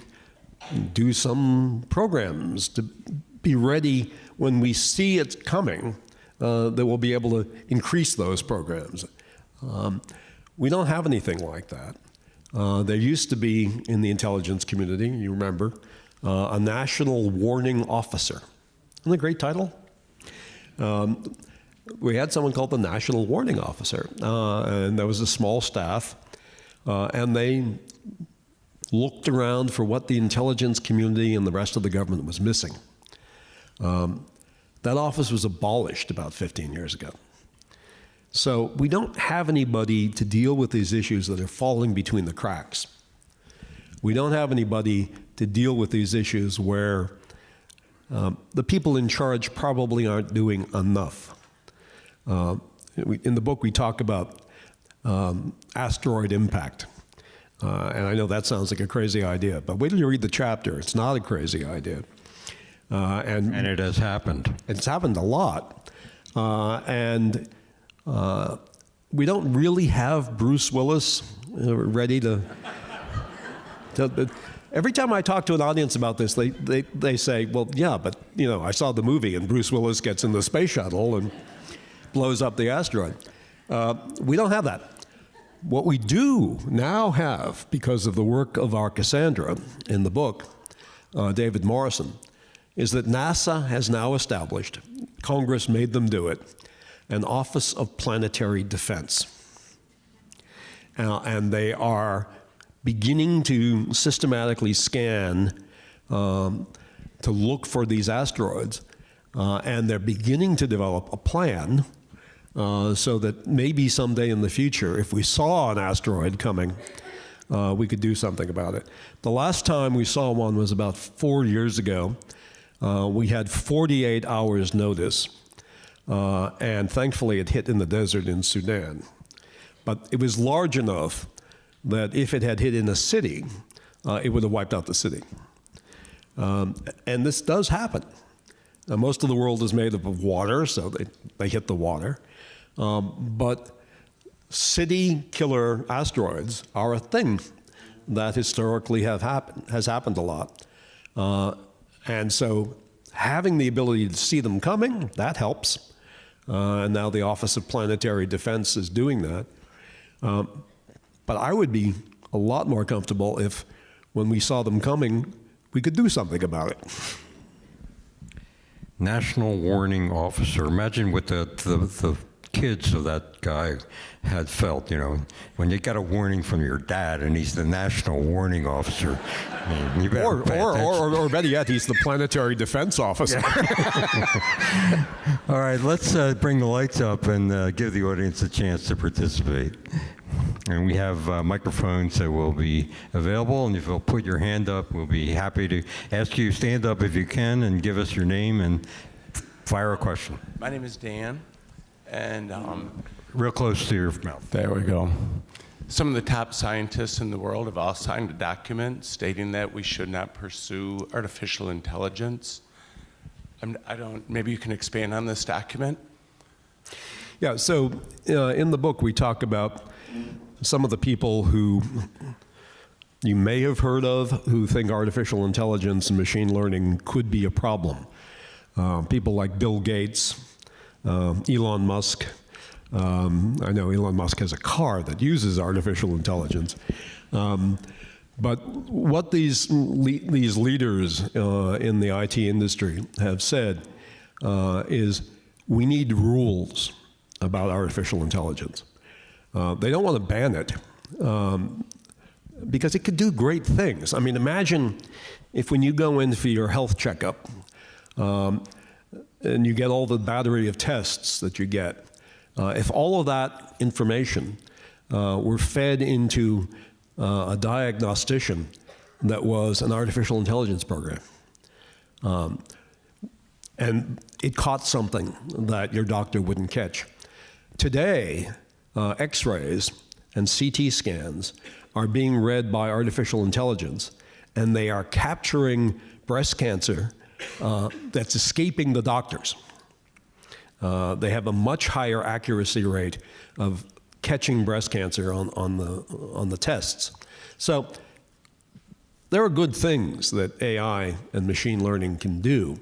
do some programs to be ready when we see it's coming, that we'll be able to increase those programs. We don't have anything like that. There used to be in the intelligence community, you remember, a national warning officer. Isn't that a great title? We had someone called the National Warning Officer, and there was a small staff, and they looked around for what the intelligence community and the rest of the government was missing. That office was abolished about 15 years ago. So we don't have anybody to deal with these issues that are falling between the cracks. We don't have anybody to deal with these issues where the people in charge probably aren't doing enough. In the book, we talk about asteroid impact. And I know that sounds like a crazy idea, but wait till you read the chapter. It's not a crazy idea. And it has happened. It's happened a lot. We don't really have Bruce Willis ready to every time I talk to an audience about this, they say, well, yeah, but I saw the movie and Bruce Willis gets in the space shuttle and blows up the asteroid. We don't have that. What we do now have, because of the work of our Cassandra in the book, David Morrison, is that NASA has now established, Congress made them do it, an Office of Planetary Defense. And they are beginning to systematically scan to look for these asteroids, and they're beginning to develop a plan so that maybe someday in the future, if we saw an asteroid coming, we could do something about it. The last time we saw one was about 4 years ago. We had 48 hours notice, and thankfully it hit in the desert in Sudan. But it was large enough that if it had hit in a city, it would have wiped out the city. And this does happen. Most of the world is made up of water, so they hit the water. But city killer asteroids are a thing that historically has happened a lot. And so having the ability to see them coming, that helps. And now the Office of Planetary Defense is doing that. But I would be a lot more comfortable if, when we saw them coming, we could do something about it. National Warning Officer. Imagine what the kids of that guy had felt, when you got a warning from your dad and he's the National Warning Officer. I mean, you better pay attention. Or better yet, he's the Planetary Defense Officer. All right, let's bring the lights up and give the audience a chance to participate. And we have microphones that will be available, and if you'll put your hand up, we'll be happy to ask you. Stand up if you can and give us your name and fire a question. My name is Dan, and Real close to your mouth. there we go. Some of the top scientists in the world have all signed a document stating that we should not pursue artificial intelligence. Maybe you can expand on this document? Yeah, so in the book we talk about some of the people who you may have heard of who think artificial intelligence and machine learning could be a problem. People like Bill Gates, Elon Musk. I know Elon Musk has a car that uses artificial intelligence. But what these leaders in the IT industry have said is we need rules about artificial intelligence. They don't want to ban it because it could do great things. I mean, imagine if when you go in for your health checkup and you get all the battery of tests that you get, if all of that information were fed into a diagnostician that was an artificial intelligence program, and it caught something that your doctor wouldn't catch. Today, X-rays and CT scans are being read by artificial intelligence, and they are capturing breast cancer that's escaping the doctors. They have a much higher accuracy rate of catching breast cancer on the tests. So there are good things that AI and machine learning can do,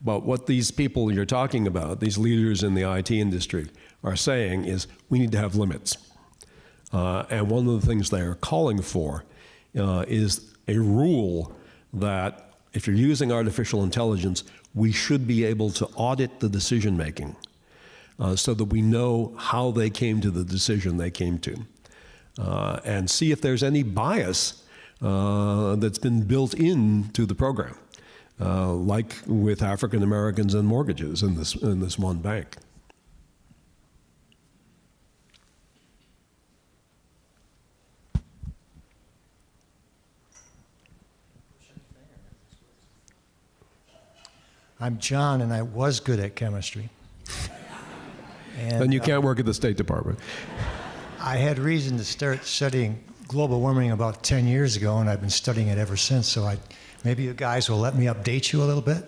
but what these people you're talking about, these leaders in the IT industry, are saying is we need to have limits. And one of the things they are calling for is a rule that if you're using artificial intelligence, we should be able to audit the decision making so that we know how they came to the decision they came to, and see if there's any bias that's been built into the program, like with African Americans and mortgages in this one bank. I'm John, and I was good at chemistry. And you can't work at the State Department. I had reason to start studying global warming about 10 years ago, and I've been studying it ever since, so maybe you guys will let me update you a little bit.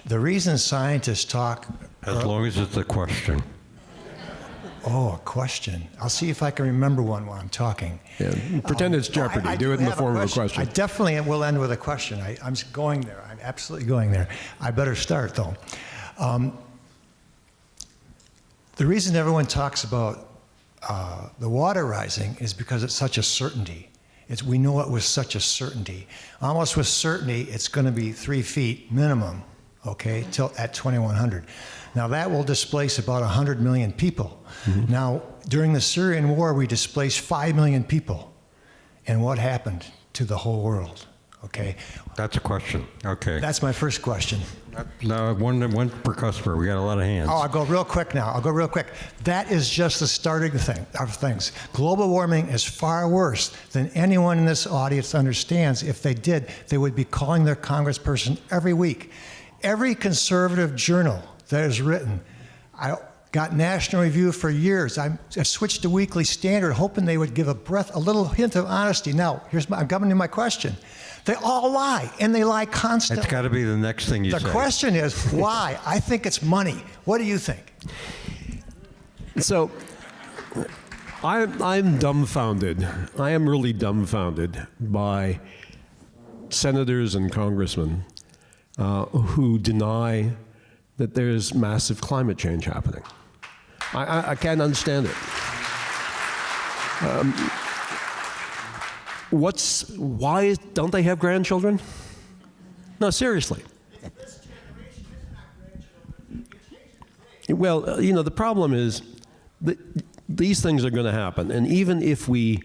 The reason scientists talk... As long as it's a question. Oh, a question. I'll see if I can remember one while I'm talking. Yeah. Pretend it's Jeopardy. I do it in the form of a question. I definitely will end with a question. I'm going there. I'm absolutely going there. I better start, though. The reason everyone talks about the water rising is because it's such a certainty. We know it with such a certainty. Almost with certainty, it's going to be 3 feet minimum, okay, till at 2100. Now that will displace about 100 million people. Mm-hmm. Now, during the Syrian war, we displaced 5 million people. And what happened to the whole world? Okay. That's a question. Okay. That's my first question. No, one per customer. We got a lot of hands. Oh, I'll go real quick now. That is just the starting thing of things. Global warming is far worse than anyone in this audience understands. If they did, they would be calling their congressperson every week. Every conservative journal that is written, I got National Review for years. I switched to Weekly Standard, hoping they would give a little hint of honesty. Now, I'm coming to my question. They all lie, and they lie constantly. It's got to be the next thing you say. The question is, why? I think it's money. What do you think? So, I'm dumbfounded. I am really dumbfounded by senators and congressmen who deny that there's massive climate change happening. I can't understand it. Why don't they have grandchildren? No, seriously. Well, the problem is that these things are going to happen, and even if we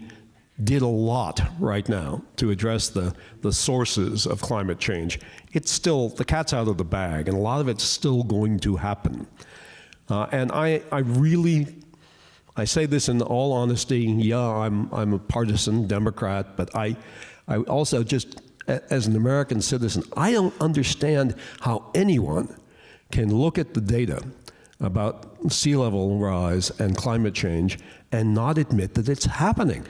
did a lot right now to address the sources of climate change, it's still, the cat's out of the bag, and a lot of it's still going to happen. And I say this in all honesty, yeah, I'm a partisan Democrat, but I also just, as an American citizen, I don't understand how anyone can look at the data about sea level rise and climate change and not admit that it's happening.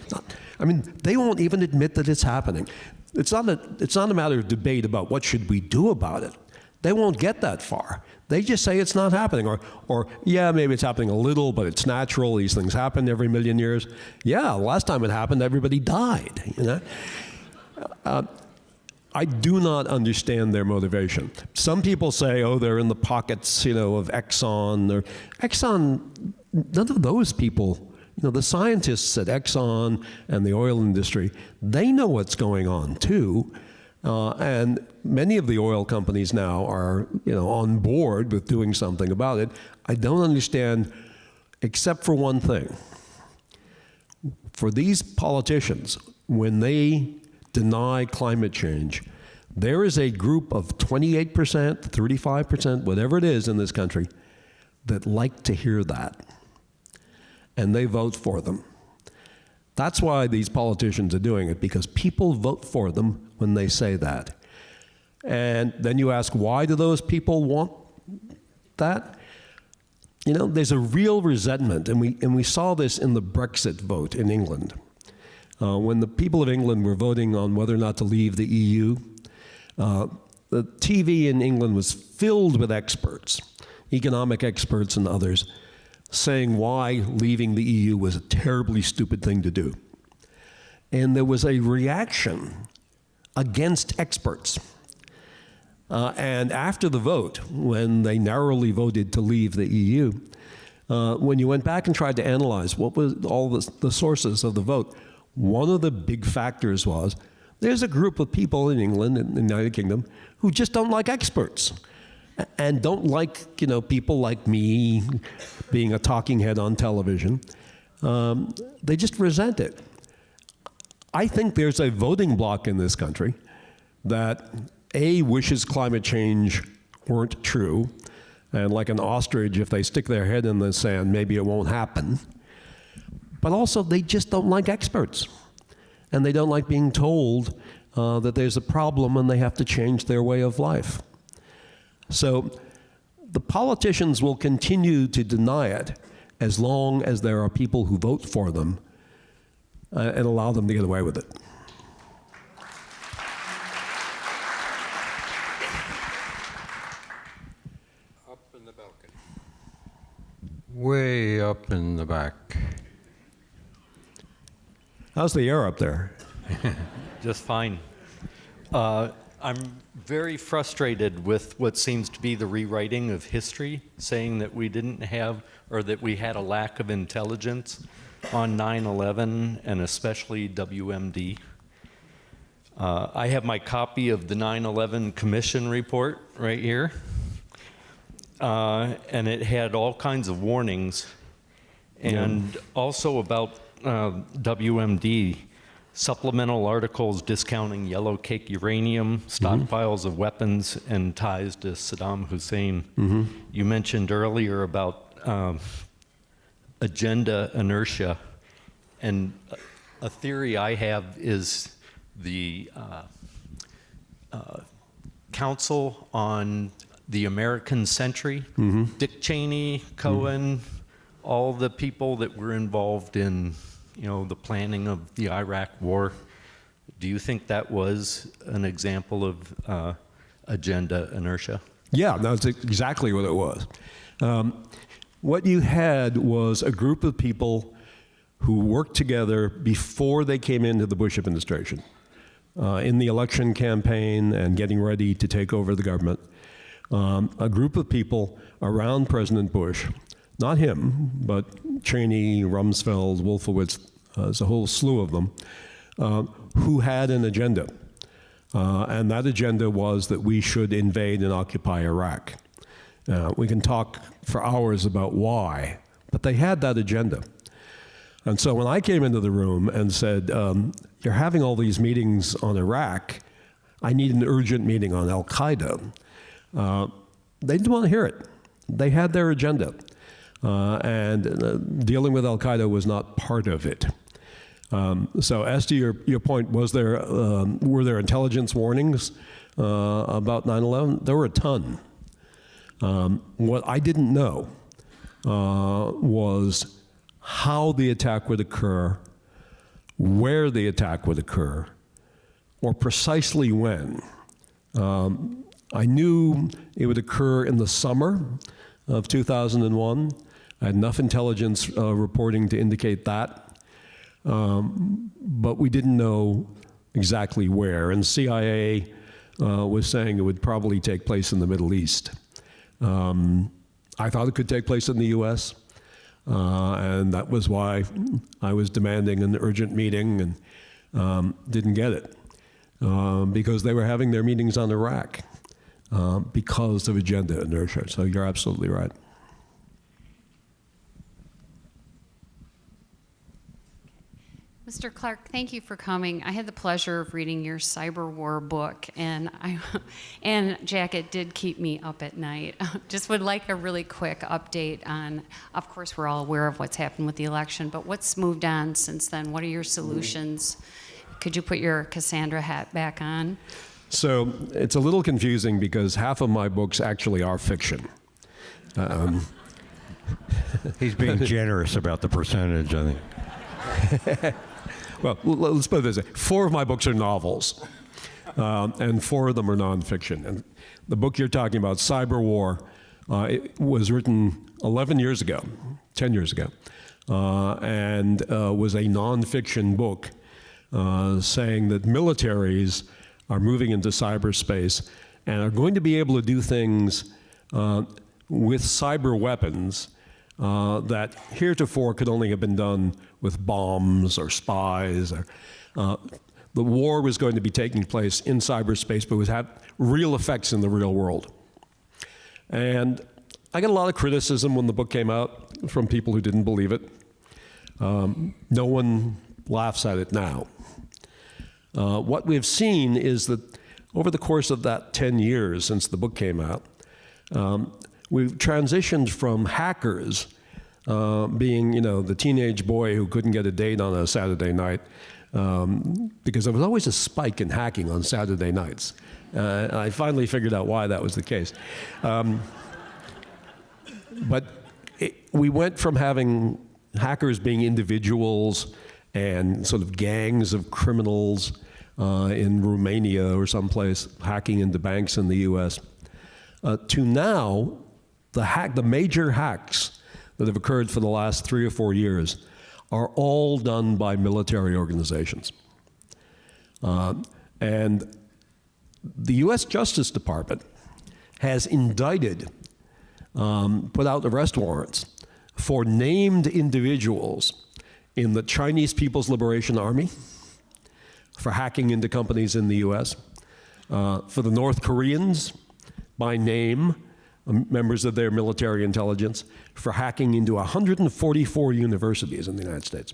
They won't even admit that it's happening. It's not a matter of debate about what should we do about it. They won't get that far. They just say it's not happening, or yeah, maybe it's happening a little, but it's natural. These things happen every million years. Yeah, last time it happened, everybody died. I do not understand their motivation. Some people say, oh, they're in the pockets, of Exxon. None of those people, the scientists at Exxon and the oil industry, they know what's going on too. And many of the oil companies now are, on board with doing something about it. I don't understand, except for one thing. For these politicians, when they deny climate change, there is a group of 28%, 35%, whatever it is in this country, that like to hear that. And they vote for them. That's why these politicians are doing it, because people vote for them when they say that. And then you ask, why do those people want that? There's a real resentment, and we saw this in the Brexit vote in England. When the people of England were voting on whether or not to leave the EU, the TV in England was filled with experts, economic experts and others, saying why leaving the EU was a terribly stupid thing to do. And there was a reaction against experts. And after the vote, when they narrowly voted to leave the EU, when you went back and tried to analyze what was all the sources of the vote, one of the big factors was there's a group of people in England, in the United Kingdom, who just don't like experts and don't like, people like me being a talking head on television. They just resent it. I think there's a voting bloc in this country that wishes climate change weren't true, and like an ostrich, if they stick their head in the sand, maybe it won't happen. But also, they just don't like experts. And they don't like being told that there's a problem and they have to change their way of life. So the politicians will continue to deny it as long as there are people who vote for them and allow them to get away with it. Up in the balcony. Way up in the back. How's the air up there? Just fine. I'm very frustrated with what seems to be the rewriting of history, saying that we didn't have, or that we had a lack of intelligence on 9/11 and especially WMD. I have my copy of the 9/11 Commission report right here, and it had all kinds of warnings, and also about WMD, supplemental articles discounting yellow cake uranium, stockpiles of weapons, and ties to Saddam Hussein. You mentioned earlier about agenda inertia, and a theory I have is the Council on the American Century, Dick Cheney, Cohen, all the people that were involved in the planning of the Iraq War. Do you think that was an example of agenda inertia? Yeah, that's exactly what it was. What you had was a group of people who worked together before they came into the Bush administration, in the election campaign and getting ready to take over the government. A group of people around President Bush, not him, but Cheney, Rumsfeld, Wolfowitz, there's a whole slew of them, who had an agenda. And that agenda was that we should invade and occupy Iraq. We can talk for hours about why, but they had that agenda. And so when I came into the room and said, you're having all these meetings on Iraq, I need an urgent meeting on Al-Qaeda, they didn't want to hear it. They had their agenda. And dealing with Al-Qaeda was not part of it. So as to your point, were there intelligence warnings about 9/11? There were a ton. What I didn't know was how the attack would occur, where the attack would occur, or precisely when. I knew it would occur in the summer of 2001. I had enough intelligence reporting to indicate that, but we didn't know exactly where. And CIA was saying it would probably take place in the Middle East. I thought it could take place in the US, and that was why I was demanding an urgent meeting and didn't get it, because they were having their meetings on Iraq because of agenda inertia. So you're absolutely right. Mr. Clarke, thank you for coming. I had the pleasure of reading your Cyberwar book, and Jack, it did keep me up at night. Just would like a really quick update on, of course, we're all aware of what's happened with the election, but what's moved on since then? What are your solutions? Could you put your Cassandra hat back on? So it's a little confusing because half of my books actually are fiction. He's being generous about the percentage, I think. Well, let's put it this way. 4 of my books are novels, and 4 of them are nonfiction. And the book you're talking about, Cyberwar, it was written 11 years ago, 10 years ago, and was a nonfiction book saying that militaries are moving into cyberspace and are going to be able to do things with cyber weapons that heretofore could only have been done with bombs or spies. Or, the war was going to be taking place in cyberspace, but would have real effects in the real world. And I got a lot of criticism when the book came out from people who didn't believe it. No one laughs at it now. What we've seen is that over the course of that 10 years since the book came out, we've transitioned from hackers being, the teenage boy who couldn't get a date on a Saturday night, because there was always a spike in hacking on Saturday nights. And I finally figured out why that was the case. But we went from having hackers being individuals and sort of gangs of criminals in Romania or someplace hacking into banks in the US, to now the major hacks that have occurred for the last 3 or 4 years are all done by military organizations. And the US Justice Department has indicted, put out arrest warrants for named individuals in the Chinese People's Liberation Army for hacking into companies in the US, for the North Koreans by name, members of their military intelligence, for hacking into 144 universities in the United States.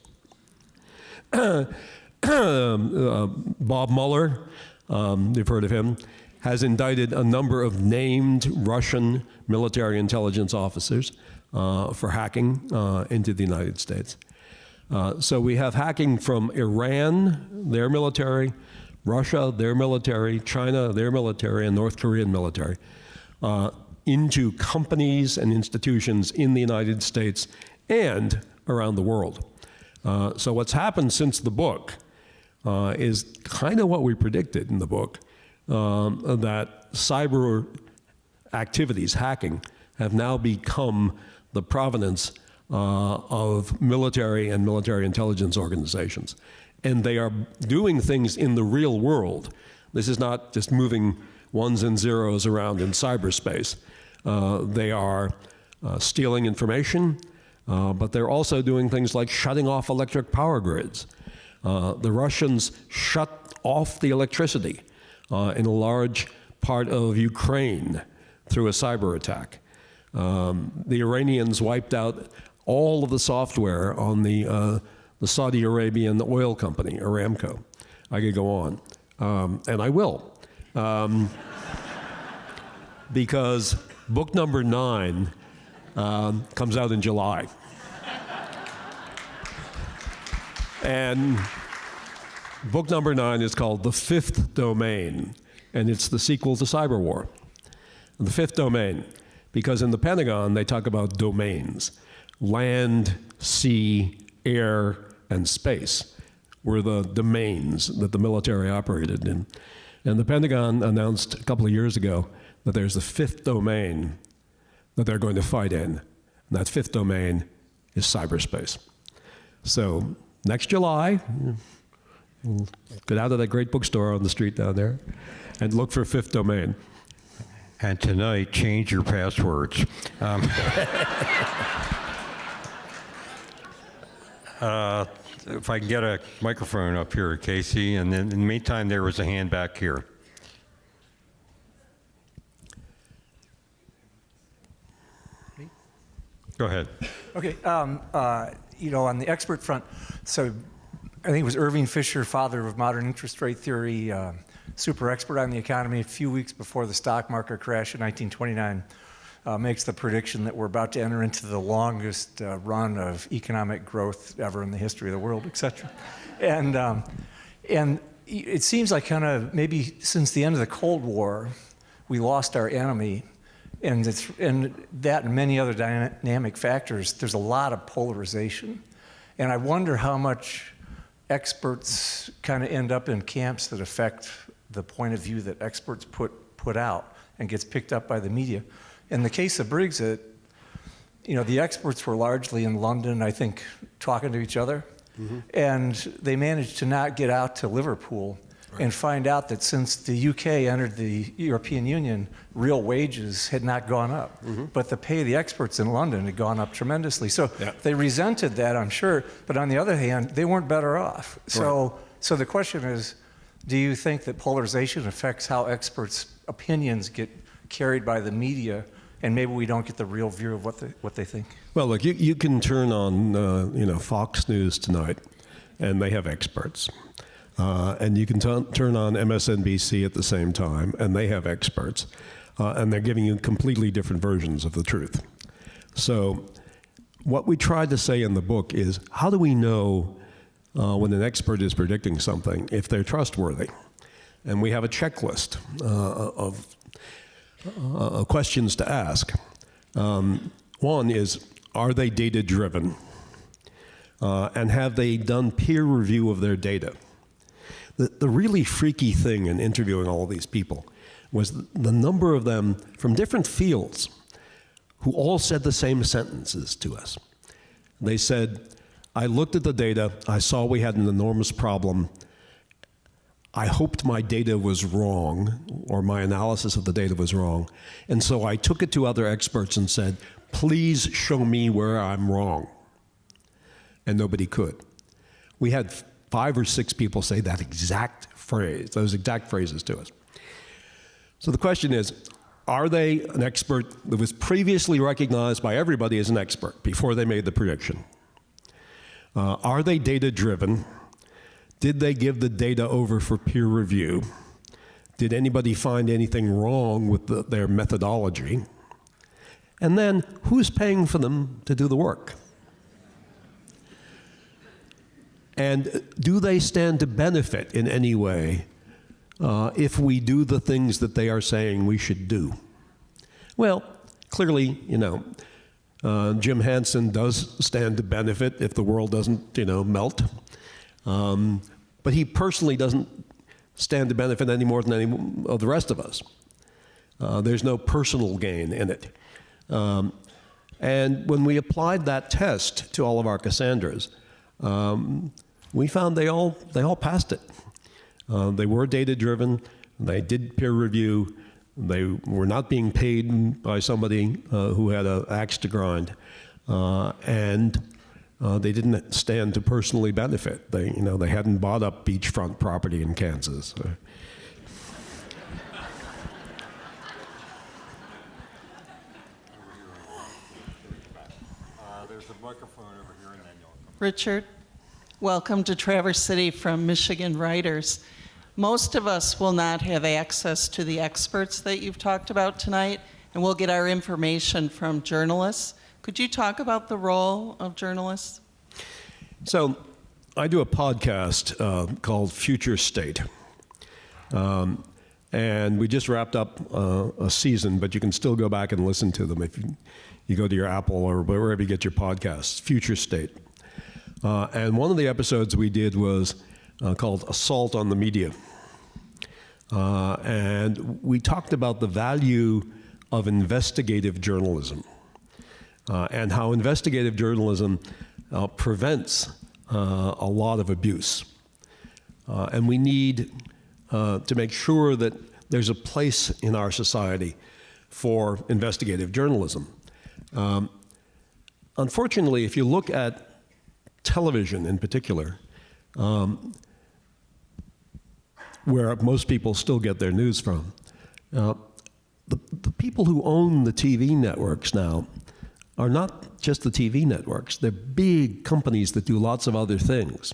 Bob Mueller, you've heard of him, has indicted a number of named Russian military intelligence officers for hacking into the United States. So we have hacking from Iran, their military, Russia, their military, China, their military, and North Korean military, into companies and institutions in the United States and around the world. So what's happened since the book is kind of what we predicted in the book, that cyber activities, hacking, have now become the provenance of military and military intelligence organizations. And they are doing things in the real world. This is not just moving ones and zeros around in cyberspace. They are stealing information, but they're also doing things like shutting off electric power grids. The Russians shut off the electricity in a large part of Ukraine through a cyber attack. The Iranians wiped out all of the software on the Saudi Arabian oil company, Aramco. I could go on, and I will. Because book number 9 comes out in July. And book number 9 is called The Fifth Domain, and it's the sequel to Cyberwar. The Fifth Domain, because in the Pentagon they talk about domains. land, sea, air, and space were the domains that the military operated in. And the Pentagon announced a couple of years ago that there's a fifth domain that they're going to fight in. And that fifth domain is cyberspace. So next July, we'll get out of that great bookstore on the street down there and look for fifth domain. And tonight, change your passwords. If I can get a microphone up here, Casey, and then in the meantime, there was a hand back here. Go ahead. Okay, on the expert front, so I think it was Irving Fisher, father of modern interest rate theory, super expert on the economy, a few weeks before the stock market crash in 1929, makes the prediction that we're about to enter into the longest run of economic growth ever in the history of the world, et cetera. And it seems like kind of maybe since the end of the Cold War, we lost our enemy. And that and many other dynamic factors, there's a lot of polarization. And I wonder how much experts kind of end up in camps that affect the point of view that experts put out and gets picked up by the media. In the case of Brexit, the experts were largely in London, I think, talking to each other. Mm-hmm. And they managed to not get out to Liverpool and find out that since the UK entered the European Union, real wages had not gone up. Mm-hmm. But the pay of the experts in London had gone up tremendously. So they resented that, I'm sure. But on the other hand, they weren't better off. So the question is, do you think that polarization affects how experts' opinions get carried by the media, and maybe we don't get the real view of what they think? Well, look, you can turn on Fox News tonight, and they have experts. And you can turn on MSNBC at the same time, and they have experts. And they're giving you completely different versions of the truth. So what we tried to say in the book is, how do we know when an expert is predicting something, if they're trustworthy? And we have a checklist of questions to ask. One is, are they data-driven? And have they done peer review of their data? The really freaky thing in interviewing all of these people was the number of them from different fields who all said the same sentences to us. They said, I looked at the data, I saw we had an enormous problem. I hoped my data was wrong, or my analysis of the data was wrong, and so I took it to other experts and said, please show me where I'm wrong. And nobody could. We had 5 or 6 people say that exact phrase, those exact phrases to us. So the question is, are they an expert that was previously recognized by everybody as an expert before they made the prediction? Are they data-driven? Did they give the data over for peer review? Did anybody find anything wrong with their methodology? And then, who's paying for them to do the work? And do they stand to benefit in any way if we do the things that they are saying we should do? Well, clearly, Jim Hansen does stand to benefit if the world doesn't, melt. But he personally doesn't stand to benefit any more than any of the rest of us. There's no personal gain in it. And when we applied that test to all of our Cassandras, we found they all passed it. They were data-driven. They did peer review. They were not being paid by somebody who had an axe to grind, and they didn't stand to personally benefit. They hadn't bought up beachfront property in Kansas. There's a microphone over here, and then you'll come. Richard, welcome to Traverse City from Michigan Writers. Most of us will not have access to the experts that you've talked about tonight, and we'll get our information from journalists. Could you talk about the role of journalists? So I do a podcast called Future State. And we just wrapped up a season, but you can still go back and listen to them if you go to your Apple or wherever you get your podcasts, Future State. And one of the episodes we did was called Assault on the Media. And we talked about the value of investigative journalism and how investigative journalism prevents a lot of abuse. And we need to make sure that there's a place in our society for investigative journalism. Unfortunately, if you look at television in particular, where most people still get their news from, the people who own the TV networks now are not just the TV networks. They're big companies that do lots of other things.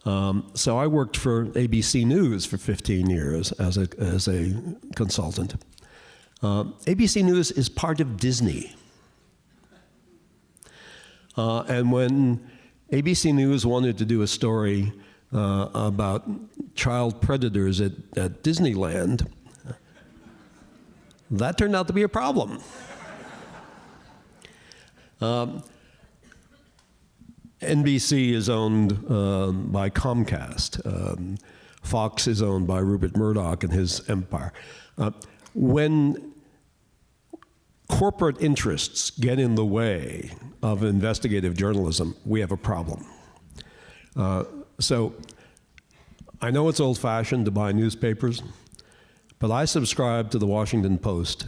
So I worked for ABC News for 15 years as a consultant. ABC News is part of Disney. And when ABC News wanted to do a story about child predators at Disneyland, that turned out to be a problem. NBC is owned by Comcast. Fox is owned by Rupert Murdoch and his empire. When corporate interests get in the way of investigative journalism, we have a problem. So I know it's old-fashioned to buy newspapers, but I subscribe to the Washington Post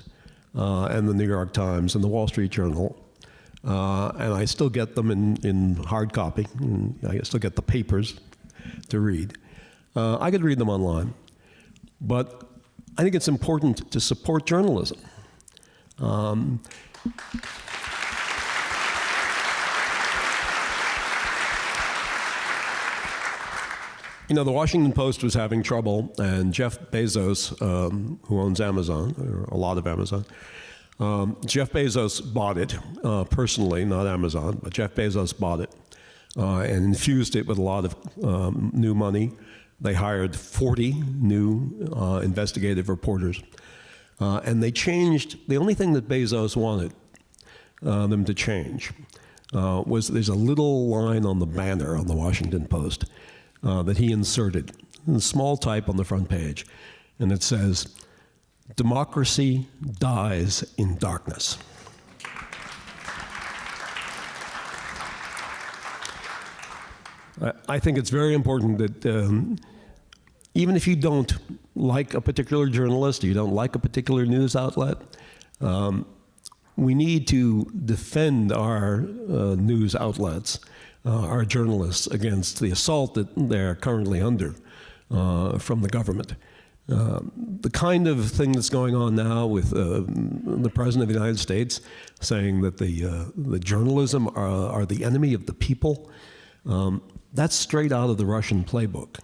and the New York Times and the Wall Street Journal. And I still get them in hard copy. I still get the papers to read. I could read them online. But I think it's important to support journalism. You know, the Washington Post was having trouble, and Jeff Bezos, who owns Amazon, or a lot of Amazon, Jeff Bezos bought it personally, not Amazon, but Jeff Bezos bought it and infused it with a lot of new money. They hired 40 new investigative reporters. And they changed, the only thing that Bezos wanted them to change was there's a little line on the banner on the Washington Post that he inserted in small type on the front page. And it says, "Democracy dies in darkness." I think it's very important that even if you don't like a particular journalist, or you don't like a particular news outlet, we need to defend our news outlets, our journalists, against the assault that they're currently under from the government. The kind of thing that's going on now with the President of the United States saying that the journalism are the enemy of the people, that's straight out of the Russian playbook.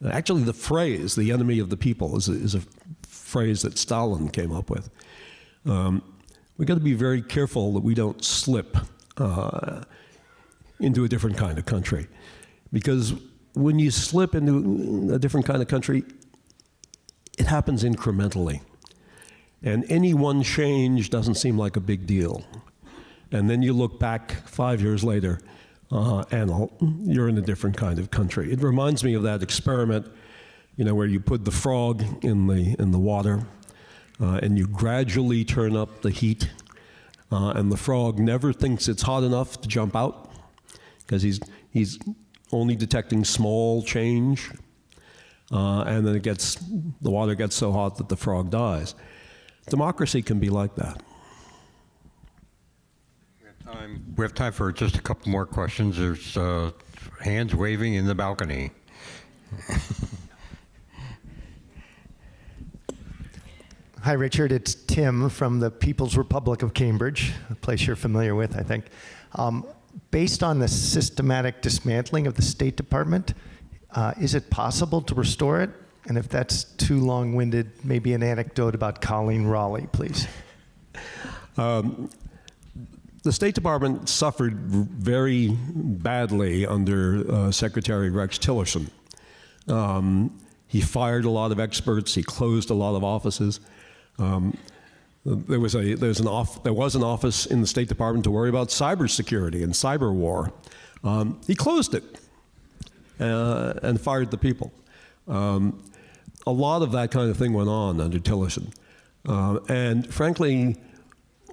Actually, the phrase, the enemy of the people, is a phrase that Stalin came up with. We've got to be very careful that we don't slip into a different kind of country. Because when you slip into a different kind of country, it happens incrementally. And any one change doesn't seem like a big deal. And then you look back 5 years later, and you're in a different kind of country. It reminds me of that experiment, you know, where you put the frog in the water, and you gradually turn up the heat, and the frog never thinks it's hot enough to jump out, because he's only detecting small change, and then the water gets so hot that the frog dies. Democracy can be like that. We have time for just a couple more questions. There's hands waving in the balcony. Hi, Richard. It's Tim from the People's Republic of Cambridge, a place you're familiar with, I think. Based on the systematic dismantling of the State Department, is it possible to restore it? And if that's too long-winded, maybe an anecdote about Colleen Raleigh, please. The State Department suffered very badly under Secretary Rex Tillerson. He fired a lot of experts. He closed a lot of offices. There was an office in the State Department to worry about cybersecurity and cyberwar. He closed it and fired the people. A lot of that kind of thing went on under Tillerson. And frankly,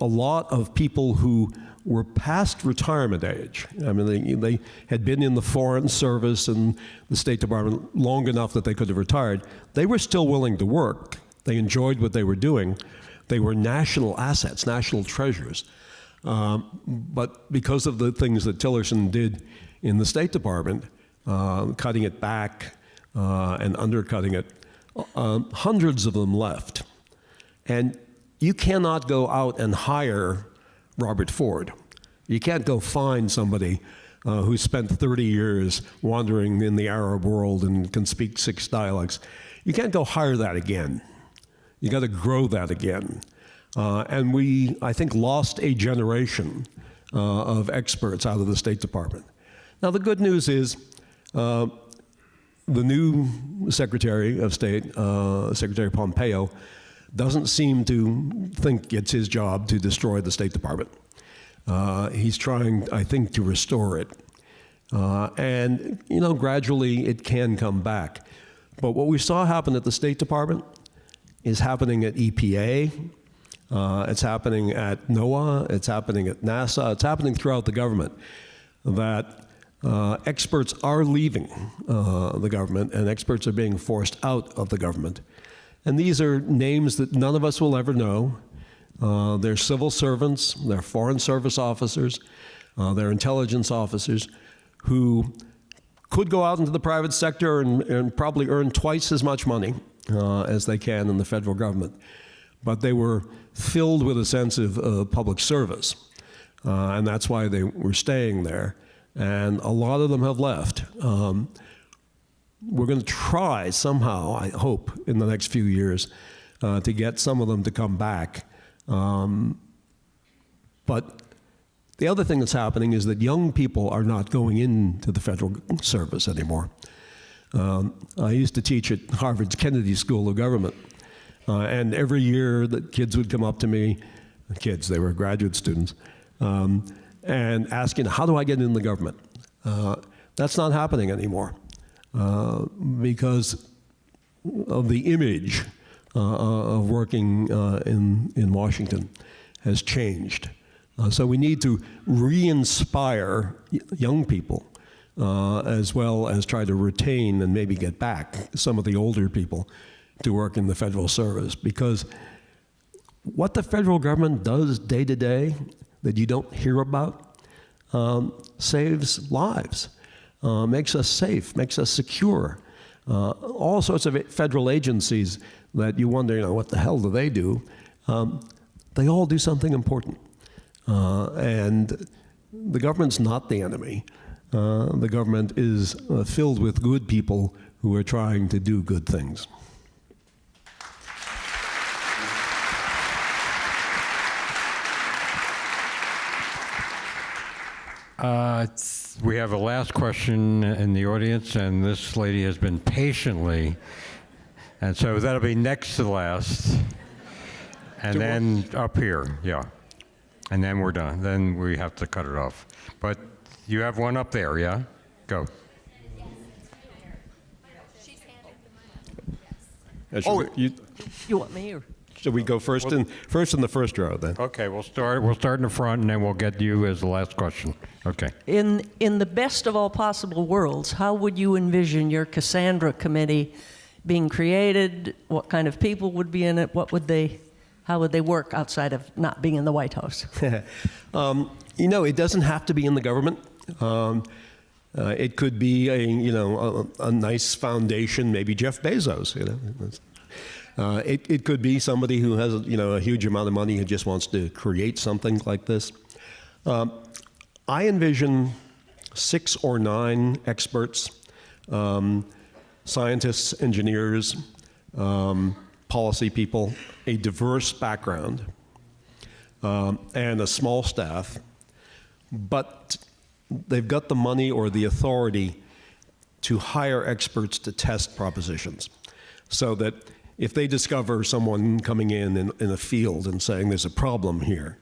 a lot of people who were past retirement age, I mean, they had been in the Foreign Service and the State Department long enough that they could have retired, they were still willing to work. They enjoyed what they were doing. They were national assets, national treasures. But because of the things that Tillerson did in the State Department, cutting it back and undercutting it, hundreds of them left. And you cannot go out and hire Robert Ford. You can't go find somebody who spent 30 years wandering in the Arab world and can speak 6 dialects. You can't go hire that again. You got to grow that again. And we, I think, lost a generation of experts out of the State Department. Now, the good news is the new Secretary of State, Secretary Pompeo, doesn't seem to think it's his job to destroy the State Department. He's trying, I think, to restore it. And, you know, gradually it can come back. But what we saw happen at the State Department is happening at EPA, it's happening at NOAA, it's happening at NASA, it's happening throughout the government, that experts are leaving the government and experts are being forced out of the government. And these are names that none of us will ever know. They're civil servants, they're Foreign Service officers, they're intelligence officers who could go out into the private sector and probably earn twice as much money as they can in the federal government. But they were filled with a sense of public service, and that's why they were staying there. And a lot of them have left. We're going to try somehow, I hope, in the next few years, to get some of them to come back. But the other thing that's happening is that young people are not going into the federal service anymore. I used to teach at Harvard's Kennedy School of Government, and every year the kids would come up to me, they were graduate students, and asking, how do I get in the government? That's not happening anymore because of the image of working in Washington has changed. So we need to re-inspire young people as well as try to retain and maybe get back some of the older people to work in the federal service. Because what the federal government does day to day that you don't hear about saves lives, makes us safe, makes us secure. All sorts of federal agencies that you wonder, you know, what the hell do? They all do something important. And the government's not the enemy. The government is filled with good people who are trying to do good things. We have a last question in the audience, and this lady has been patiently, and so that'll be next to the last, and then up here, yeah. And then we're done. Then we have to cut it off. But you have one up there, yeah? Go. You want me or? Should we go first in the first row then? Okay, we'll start in the front, and then we'll get you as the last question. Okay. In the best of all possible worlds, how would you envision your Cassandra committee being created? What kind of people would be in it? How would they work outside of not being in the White House? You know, it doesn't have to be in the government. It could be a nice foundation, maybe Jeff Bezos. You know, it could be somebody who has a huge amount of money who just wants to create something like this. I envision 6 or 9 experts, scientists, engineers, policy people, a diverse background, and a small staff, but they've got the money or the authority to hire experts to test propositions. so that if they discover someone coming in a field and saying there's a problem here,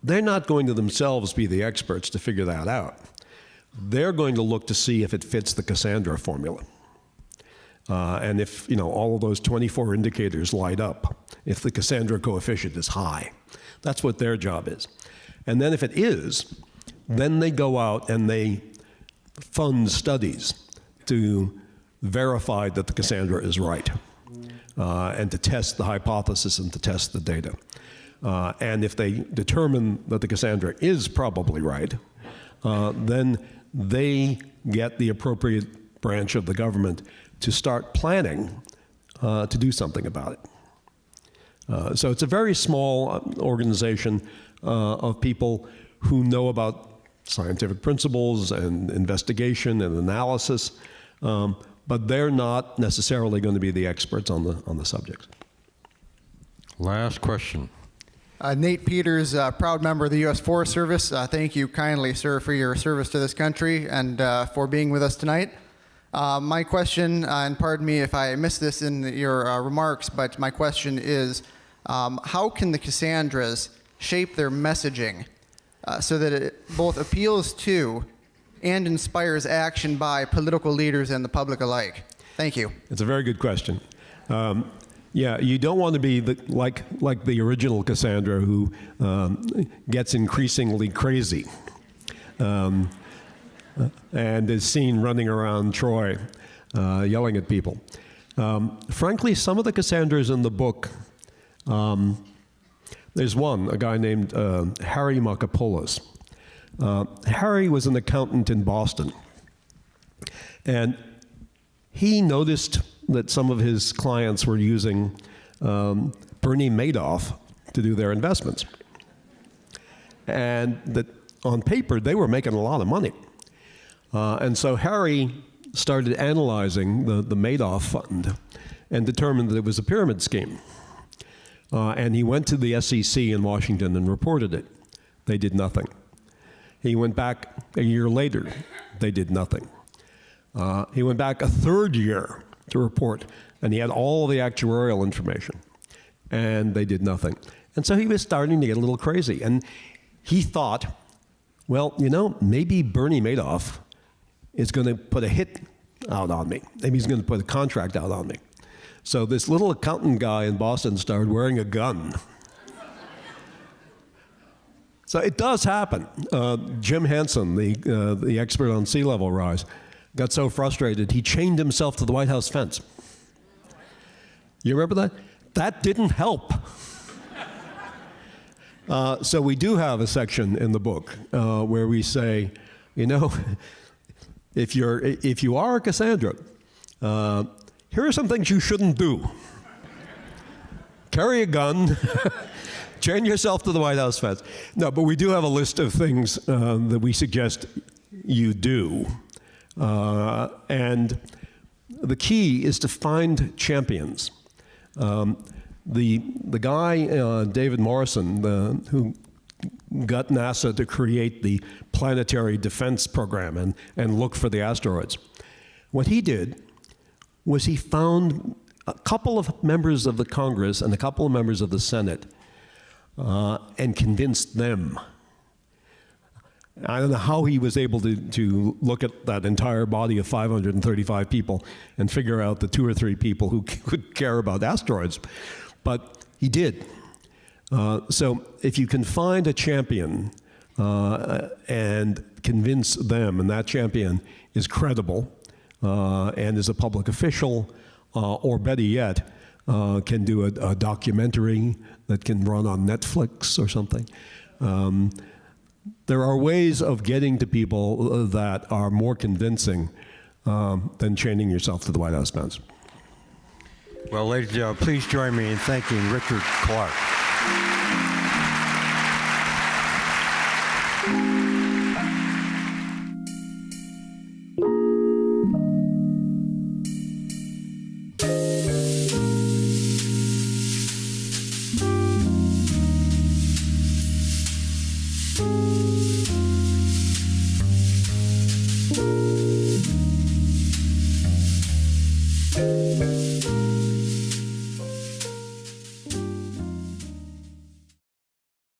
they're not going to themselves be the experts to figure that out. They're going to look to see if it fits the Cassandra formula. And if all of those 24 indicators light up, if the Cassandra coefficient is high, that's what their job is. And then if it is, then they go out and they fund studies to verify that the Cassandra is right, and to test the hypothesis and to test the data. And if they determine that the Cassandra is probably right, then they get the appropriate branch of the government to start planning to do something about it. So it's a very small organization of people who know about scientific principles and investigation and analysis, but they're not necessarily going to be the experts on the subject. Last question. Nate Peters, proud member of the U.S. Forest Service. Thank you kindly, sir, for your service to this country and for being with us tonight. My question, and pardon me if I missed this in your remarks, but my question is, how can the Cassandras shape their messaging so that it both appeals to and inspires action by political leaders and the public alike? Thank you. It's a very good question. Yeah, you don't want to be like the original Cassandra who gets increasingly crazy and is seen running around Troy yelling at people. Frankly, some of the Cassandras in the book, there's one, a guy named Harry Makapoulos. Harry was an accountant in Boston, and he noticed that some of his clients were using Bernie Madoff to do their investments, and that on paper they were making a lot of money. And so Harry started analyzing the Madoff fund and determined that it was a pyramid scheme. And he went to the SEC in Washington and reported it. They did nothing. He went back a year later. They did nothing. He went back a third year to report, and he had all the actuarial information, and they did nothing. And so he was starting to get a little crazy, and he thought, well, maybe Bernie Madoff is going to put a hit out on me. Maybe he's going to put a contract out on me. So this little accountant guy in Boston started wearing a gun. So it does happen. Jim Hansen, the expert on sea level rise, got so frustrated he chained himself to the White House fence. You remember that? That didn't help. So we do have a section in the book where we say, if you are a Cassandra, here are some things you shouldn't do. Carry a gun. Chain yourself to the White House fence. No, but we do have a list of things that we suggest you do. And the key is to find champions. The guy, David Morrison, who got NASA to create the planetary defense program and look for the asteroids, what he did was he found a couple of members of the Congress and a couple of members of the Senate and convinced them. I don't know how he was able to look at that entire body of 535 people and figure out the 2 or 3 people who could care about asteroids, but he did. So if you can find a champion and convince them, and that champion is credible and is a public official, or better yet, can do a documentary that can run on Netflix or something. There are ways of getting to people that are more convincing than chaining yourself to the White House fence. Well, ladies and gentlemen, please join me in thanking Richard Clarke.